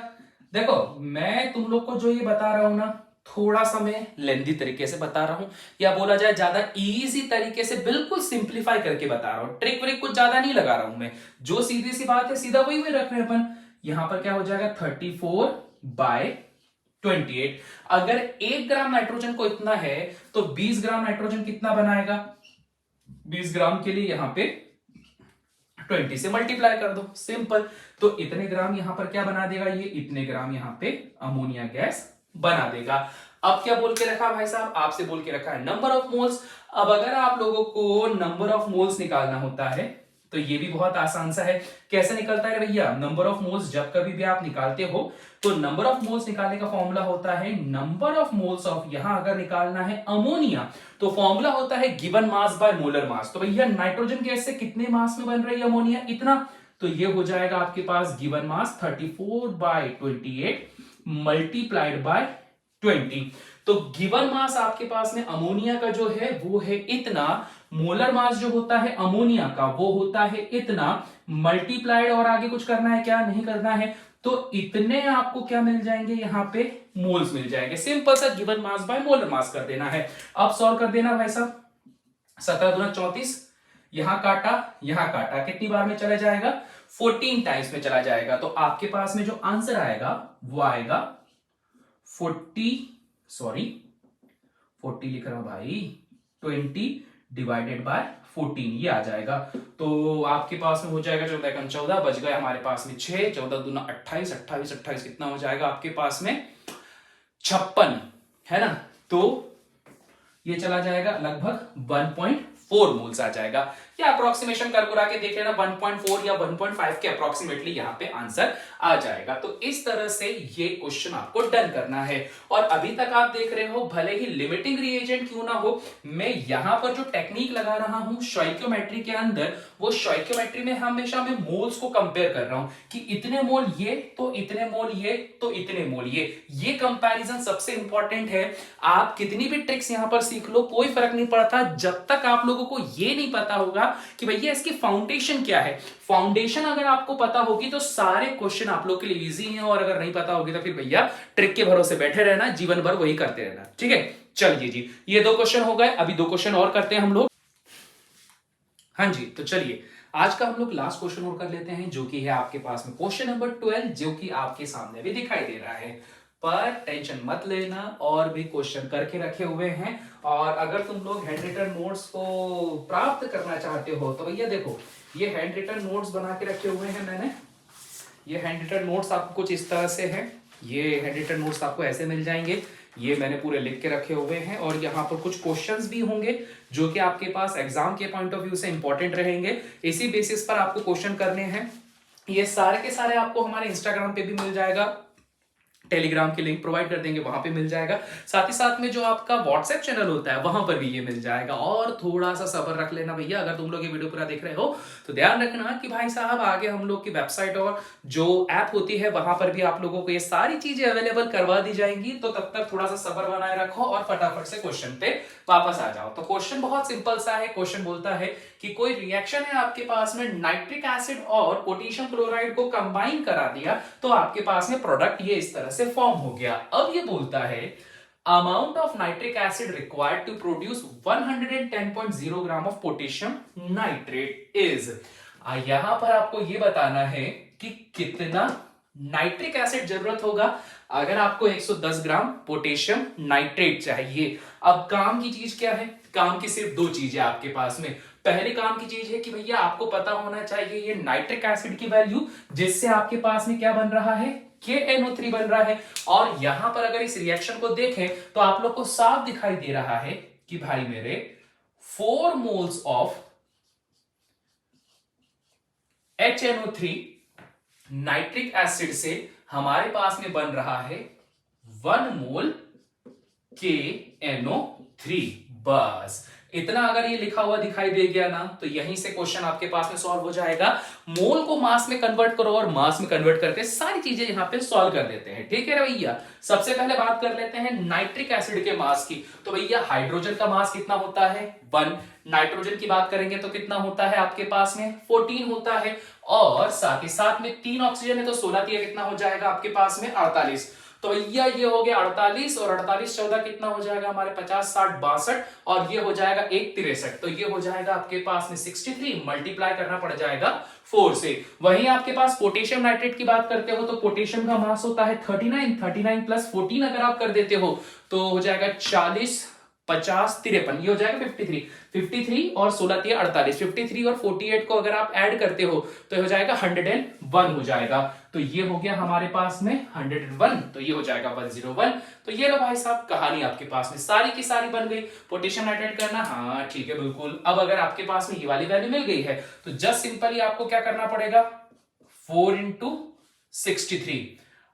देखो मैं तुम लोग को जो ये बता रहा हूं ना, थोड़ा सा मैं लेंदी तरीके से बता रहा हूं, या बोला जाए ज्यादा इजी तरीके से बिल्कुल सिंप्लीफाई करके बता रहा हूं, ट्रिक व्रिक कुछ ज्यादा नहीं लगा रहा हूं मैं, जो सीधी सी बात है सीधा वही वही रख रहे हैं अपन। यहां पर क्या हो जाएगा 34/28। अगर 1 ग्राम नाइट्रोजन को इतना है तो 20 ग्राम नाइट्रोजन कितना बनाएगा, 20 ग्राम के लिए यहां पे 20 से मल्टीप्लाई कर दो, सिंपल। तो इतने ग्राम यहां पर क्या बना देगा, ये इतने ग्राम यहां पे अमोनिया गैस बना देगा। अब क्या बोल के रखा भाई साहब, आपसे बोल के रखा है नंबर ऑफ मोल्स। अब अगर आप लोगों को नंबर ऑफ मोल्स निकालना होता है तो ये भी बहुत आसान सा है। कैसे निकलता है भैया, नंबर ऑफ मोल्स जब कभी भी आप निकालते हो तो नंबर ऑफ मोल्स निकालने का फॉर्मूला होता है नंबर ऑफ मोल्स ऑफ, यहां अगर निकालना है अमोनिया तो फॉर्मूला होता है given mass by molar mass. तो भैया नाइट्रोजन गैस से कितने मास में बन रही है अमोनिया, इतना, तो ये हो जाएगा आपके पास गिवन मास 34/28 मल्टीप्लाइड बाय 20। तो गिवन मास आपके पास में अमोनिया का जो है वो है इतना, मोलर मास जो होता है अमोनिया का वो होता है इतना, मल्टीप्लाइड और आगे कुछ करना है क्या, नहीं करना है, तो इतने आपको क्या मिल जाएंगे यहाँ पे मोल्स मिल जाएंगे। सिंपल सा given mass by molar mass कर देना है। अब सॉल्व कर देना भाई साहब, 17 दूना 34, यहां काटा कितनी बार में चला जाएगा 14 टाइम्स में चला जाएगा। तो आपके पास में जो आंसर आएगा वो आएगा 40 लिख रहा हूं भाई, 20 डिवाइडेड बाय 14 ये आ जाएगा। तो आपके पास में हो जाएगा 14 बच गए हमारे पास में 6, 14 दूना 28, 28 कितना हो जाएगा आपके पास में 56 है ना। तो ये चला जाएगा लगभग 1.4 मोल्स आ जाएगा। या अप्रोक्सीमेशन कर कुरा के देख लेना 1.4 या 1.5 के अप्रोक्सीमेटली यहाँ पे आंसर आ जाएगा। तो इस तरह से ये क्वेश्चन आपको डन करना है। और अभी तक आप देख रहे हो भले ही लिमिटिंग रिएजेंट क्यों ना हो, मैं यहाँ पर जो टेक्निक लगा रहा हूं स्टोइकियोमेट्री के अंदर, वो स्टोइकियोमेट्री में हमेशा मैं मोल्स को कंपेयर कर रहा हूं कि इतने मोल ये तो इतने मोल ये तो इतने मोल ये कंपैरिजन सबसे इंपॉर्टेंट है। आप कितनी भी ट्रिक्स यहां पर सीख लो कोई फर्क नहीं पड़ता जब तक आप लोगों को ये नहीं पता होगा कि भैया इसकी फाउंडेशन क्या है। फाउंडेशन अगर आपको पता होगी तो सारे क्वेश्चन आप लोग के लिए इजी हैं, और अगर नहीं पता होगी तो फिर भैया ट्रिक के भरोसे बैठे रहना, जीवन भर वही करते रहना। ठीक है, चलिए जी, ये 2 क्वेश्चन हो गए, अभी 2 क्वेश्चन और करते हैं हम लोग। हाँ जी, तो चलिए आज का हम लोग लास्ट क्वेश्चन और कर लेते हैं, जो कि है आपके पास में क्वेश्चन नंबर 12, जो कि आपके सामने भी दिखाई दे रहा है। पर टेंशन मत लेना, और भी क्वेश्चन करके रखे हुए हैं। और अगर तुम लोग हैंड रिटन नोट्स को प्राप्त करना चाहते हो तो भैया देखो, ये हैंड रिटन नोट्स बना के रखे हुए हैं मैंने। ये हैंड रिटन नोट्स आपको कुछ इस तरह से है, ये हैंड रिटन नोट्स आपको ऐसे मिल जाएंगे। ये मैंने पूरे लिख के रखे हुए हैं, और यहाँ पर कुछ क्वेश्चंस भी होंगे जो कि आपके पास एग्जाम के पॉइंट ऑफ व्यू से इंपॉर्टेंट रहेंगे। इसी बेसिस पर आपको क्वेश्चन करने हैं। ये सारे के सारे आपको हमारे इंस्टाग्राम पे भी मिल जाएगा, टेलीग्राम की लिंक प्रोवाइड कर देंगे, वहां पे मिल जाएगा। साथ ही साथ में जो आपका व्हाट्सएप चैनल होता है वहां पर भी ये मिल जाएगा। और थोड़ा सा सब्र रख लेना भैया, अगर तुम लोग ये वीडियो पूरा देख रहे हो तो ध्यान रखना कि भाई साहब आगे हम लोग की वेबसाइट और जो ऐप होती है वहां पर भी आप लोगों को ये सारी चीजें अवेलेबल करवा दी जाएंगी। तो तब तक थोड़ा सा सब्र बनाए रखो और फटाफट से क्वेश्चन पे वापस आ जाओ। तो क्वेश्चन बहुत सिंपल सा है। क्वेश्चन बोलता है कि कोई रिएक्शन है आपके पास में, नाइट्रिक एसिड और पोटेशियम क्लोराइड को कंबाइन करा दिया तो आपके पास में प्रोडक्ट ये इस तरह से फॉर्म हो गया। अब ये बोलता है amount of nitric acid required to produce 110.0 gram of potassium nitrate is. यहां पर आपको ये बताना है कि कितना नाइट्रिक एसिड जरूरत होगा अगर आपको 110 ग्राम पोटेशियम नाइट्रेट चाहिए। अब काम की चीज क्या है? काम की सिर्फ 2 चीजें आपके पास में। पहले काम की चीज है कि भैया आपको पता होना चाहिए ये नाइट्रिक एसिड की वैल्यू, जिससे आपके पास में क्या बन रहा है, KNO3 बन रहा है। और यहां पर अगर इस रिएक्शन को देखें तो आप लोग को साफ दिखाई दे रहा है कि भाई मेरे 4 moles of HNO3 nitric acid से हमारे पास में बन रहा है 1 मोल KNO3। बस इतना अगर ये लिखा हुआ दिखाई दे गया ना तो यहीं से क्वेश्चन आपके पास में सॉल्व हो जाएगा। मोल को मास में कन्वर्ट करो और मास में कन्वर्ट करके सारी चीजें यहां पे सॉल्व कर देते हैं। ठीक है भैया, सबसे पहले बात कर लेते हैं नाइट्रिक एसिड के मास की। तो भैया हाइड्रोजन का मास कितना होता है? 1। नाइट्रोजन की बात करेंगे तो कितना होता है आपके पास में? 14 होता है। और साथ ही साथ में 3 ऑक्सीजन है तो 16 कितना हो जाएगा आपके पास में? 48। तो भैया ये हो गया 48 और 48 14 कितना हो जाएगा हमारे? 50 60 62 और ये हो जाएगा 1 63। तो ये हो जाएगा आपके पास में 63, मल्टीप्लाई करना पड़ जाएगा 4 से। वहीं आपके पास पोटेशियम नाइट्रेट की बात करते हो तो पोटेशियम का मास होता है 39 प्लस 14 अगर आप कर देते हो तो हो जाएगा 40 50 53, ये हो जाएगा 53 और 16 48। 53 और 48 को अगर आप ऐड करते हो तो हो जाएगा 101 हो जाएगा। तो ये हो गया हमारे पास में 101, तो ये हो जाएगा 101। तो ये लो भाई साहब, कहानी आपके पास में सारी की सारी बन गई। पोटेशियम नाइट्रेट करना, हाँ ठीक है बिल्कुल। अब अगर आपके पास में ये वाली वैल्यू मिल गई है तो जस्ट सिंपली आपको क्या करना पड़ेगा? 4 × 63।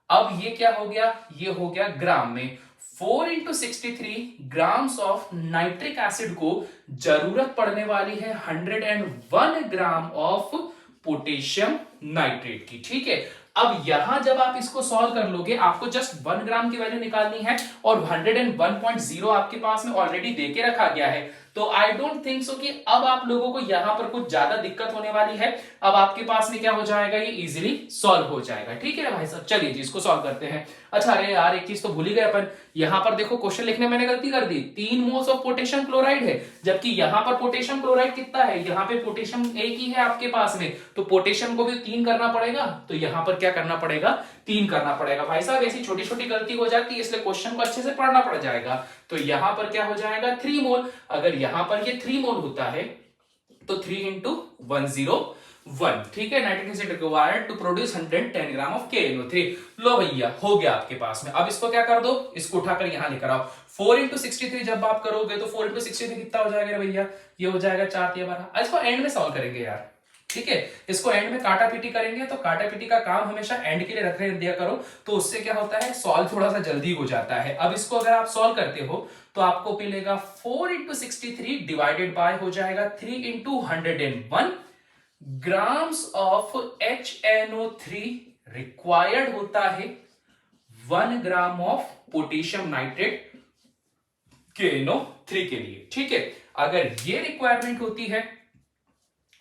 अब ये क्या हो गया? ये हो गया ग्राम में। 4 × 63 ग्राम्स ऑफ नाइट्रिक एसिड को जरूरत पड़ने वाली है 101 ग्राम ऑफ पोटेशियम नाइट्रेट की। ठीक है, अब यहां जब आप इसको सॉल्व कर लोगे आपको जस्ट 1 ग्राम की वैल्यू निकालनी है और 101.0 आपके पास में ऑलरेडी देके रखा गया है। तो आई डोंट थिंक सो कि अब आप लोगों को यहां पर कुछ ज्यादा दिक्कत होने वाली है। अब आपके पास में क्या हो जाएगा? ये इजीली सॉल्व हो जाएगा। ठीक है ना भाई साहब, चलिए जी इसको सॉल्व करते हैं। अच्छा, अरे यार एक चीज तो भूल ही गए अपन, यहां पर देखो क्वेश्चन लिखने मैंने गलती कर दी। 3 मोल्स ऑफ पोटेशियम क्लोराइड है, जबकि यहां पर पोटेशियम क्लोराइड कितना है? यहां पे पोटेशियम एक ही है आपके पास में, तो पोटेशियम को भी 3 करना पड़ेगा। तो यहां पर क्या करना पड़ेगा? 3 करना पड़ेगा। भाई साहब ऐसी छोटी छोटी गलती हो जाती है, इसलिए क्वेश्चन को अच्छे से पढ़ना पड़ जाएगा। तो यहां पर क्या हो जाएगा? 3 मोल। अगर यहां पर ये 3 मोल होता है तो 3 × 10 1, ठीक है। Nitric acid required to produce 110 gram of KNO3। लो भैया हो गया आपके पास में। अब इसको क्या कर दो, इसको उठाकर यहां लेकर आओ। 4 इंटू 63 जब आप करोगे तो 4 इंटू 63 कितना हो जाएगा भैया, ये हो जाएगा 4 या 12। इसको एंड में सॉल्व करेंगे यार, ठीक है। इसको एंड में काटा पीटी करेंगे, तो काटा पीटी का काम हमेशा एंड के लिए रख दिया करो, तो उससे क्या होता है सॉल्व थोड़ा सा जल्दी हो जाता है। अब इसको अगर आप सॉल्व करते हो तो आपको मिलेगा 4 इंटू 63 डिवाइडेड बाय हो जाएगा 3 into 101 grams of HNO3 required होता है 1 ग्राम ऑफ पोटेशियम नाइट्रेट KNO3 के लिए, ठीक है। अगर ये रिक्वायरमेंट होती है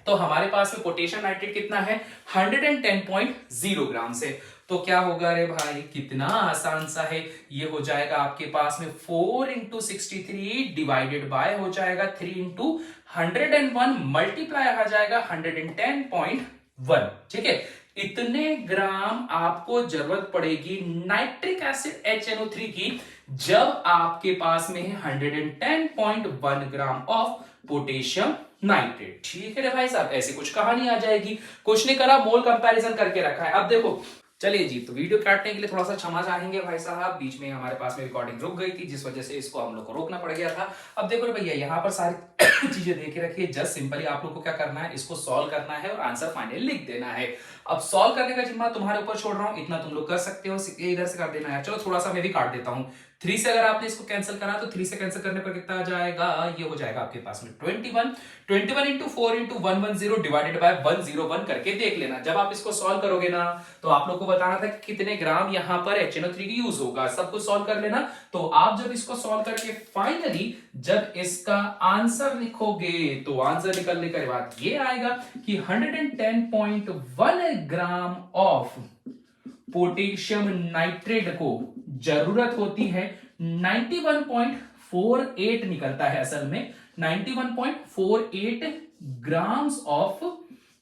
तो हमारे पास में पोटेशियम नाइट्रेट कितना है 110.0 ग्राम से। तो क्या होगा रे भाई, कितना आसान सा है, ये हो जाएगा आपके पास में 4 इंटू 63 डिवाइडेड बाय हो जाएगा 3 इंटू 101 मल्टीप्लाई आ जाएगा 110.1, ठीक है। इतने ग्राम आपको जरूरत पड़ेगी नाइट्रिक एसिड HNO3 की जब आपके पास में है 110.1 ग्राम ऑफ पोटेशियम नाइट्रेट, ठीक है रे भाई साहब। ऐसी कुछ कहानी आ जाएगी, कुछ नहीं करा, मोल कंपैरिजन करके रखा है। अब देखो, चलिए जी, तो वीडियो काटने के लिए थोड़ा सा क्षमा चाहेंगे भाई साहब, बीच में हमारे पास में रिकॉर्डिंग रुक गई थी जिस वजह से इसको हम लोग को रोकना पड़ गया था। अब देखो रे भैया, यहाँ पर सारी चीजें देख के रखिए। जस्ट सिंपली आप लोग को क्या करना है, इसको सॉल्व करना है और आंसर फाइनली लिख देना है। अब सॉल्व करने का जिम्मा तुम्हारे ऊपर छोड़ रहा हूं, इतना तुम लोग कर सकते हो, इधर से कर देना है। चलो थोड़ा सा मैं भी काट देता हूं। 3 से अगर आपने इसको कैंसिल करा तो 3 से कैंसिल करने पर कितना आ जाएगा, ये हो जाएगा आपके पास में 21 इंटू 4 इंटू 110 डिवाइडेड बाय 101 करके देख लेना। जब आप इसको सॉल्व करोगे ना तो आप लोग को बताना था कि कितने ग्राम यहां पर HNO3 की यूज होगा, सब कुछ सॉल्व कर लेना। तो आप जब इसको सॉल्व करके फाइनली जब इसका आंसर लिखोगे तो आंसर निकलने के बाद ये आएगा कि 110.1 ग्राम ऑफ पोटेशियम नाइट्रेट को जरूरत होती है 91.48 निकलता है असल में 91.48 grams of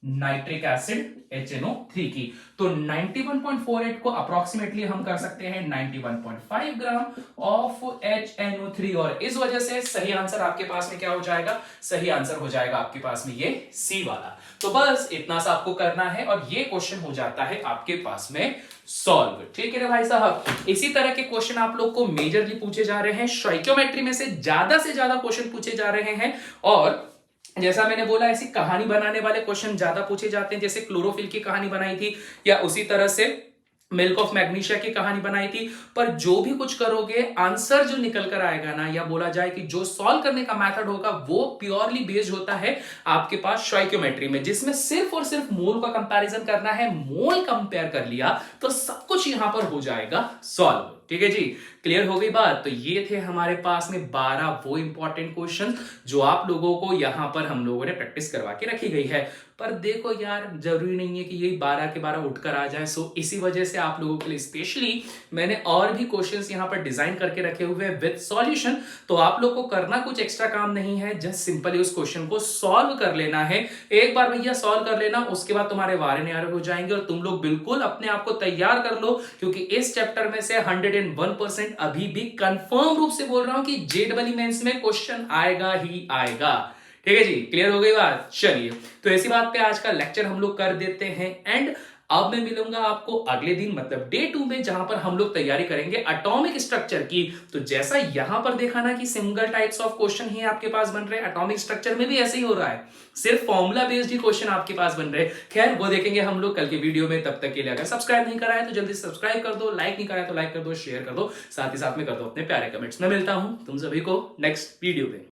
nitric acid HNO3 की। तो 91.48 को अप्रोक्सीमेटली हम कर सकते हैं 91.5 ग्राम ऑफ HNO3 और इस वजह से सही आंसर आपके पास में क्या हो जाएगा, सही आंसर हो जाएगा आपके पास में ये सी वाला। तो बस इतना सा आपको करना है और ये क्वेश्चन हो जाता है आपके पास में सॉल्व, ठीक है ना भाई साहब। इसी तरह के क्वेश्चन आप लोग को मेजरली पूछे जा रहे हैं, स्टोइकियोमेट्री में से ज्यादा क्वेश्चन पूछे जा रहे हैं और जैसा मैंने बोला ऐसी कहानी बनाने वाले क्वेश्चन ज्यादा पूछे जाते हैं, जैसे क्लोरोफिल की कहानी बनाई थी या उसी तरह से मिल्क ऑफ मैग्नीशिया की कहानी बनाई थी। पर जो भी कुछ करोगे आंसर जो निकल कर आएगा ना, या बोला जाए कि जो सॉल्व करने का मेथड होगा वो प्योरली बेस्ड होता है आपके पास स्टोइकियोमेट्री में, जिसमें सिर्फ और सिर्फ मोल का कंपैरिजन करना है। मोल कंपेयर कर लिया तो सब कुछ यहां पर हो जाएगा सॉल्व, ठीक है जी। क्लियर हो गई बात। तो ये थे हमारे पास में 12 वो इंपॉर्टेंट क्वेश्चन जो आप लोगों को यहां पर हम लोगों ने प्रैक्टिस करवा के रखी गई है। पर देखो यार, जरूरी नहीं है कि ये 12 के 12 उठकर आ जाए। सो इसी वजह से आप लोगों के लिए स्पेशली मैंने और भी क्वेश्चंस यहां पर डिजाइन करके रखे हुए हैं विद सॉल्यूशन। तो आप लोग को करना कुछ एक्स्ट्रा काम नहीं है, जस्ट सिंपली उस क्वेश्चन को सॉल्व कर लेना है। एक बार भैया सॉल्व कर लेना, उसके बाद तुम्हारे वारे न्यारे हो जाएंगे और तुम लोग बिल्कुल अपने आप को तैयार कर लो, क्योंकि इस चैप्टर में से 101% अभी भी कंफर्म रूप से बोल रहा हूं कि JEE मेंस में क्वेश्चन आएगा ही आएगा, ठीक है जी। क्लियर हो गई बात। चलिए, तो ऐसी बात पे आज का लेक्चर हम लोग कर देते हैं एंड अब मैं मिलूंगा आपको अगले दिन मतलब डे 2 में, जहां पर हम लोग तैयारी करेंगे एटॉमिक स्ट्रक्चर की। तो जैसा यहां पर देखा ना कि सिंगल टाइप्स ऑफ क्वेश्चन ही आपके पास बन रहे हैं, एटॉमिक स्ट्रक्चर में भी ऐसे ही हो रहा है, सिर्फ फॉर्मूला बेस्ड ही क्वेश्चन आपके पास बन रहे हैं। खैर वो देखेंगे हम लोग कल के वीडियो में। तब तक के लिए अगर सब्सक्राइब नहीं करा है तो जल्दी सब्सक्राइब कर दो, लाइक नहीं करा है तो लाइक कर दो, शेयर कर दो, साथ ही साथ में कर दो अपने प्यारे कमेंट्स। मैं मिलता हूं तुम सभी को नेक्स्ट वीडियो में।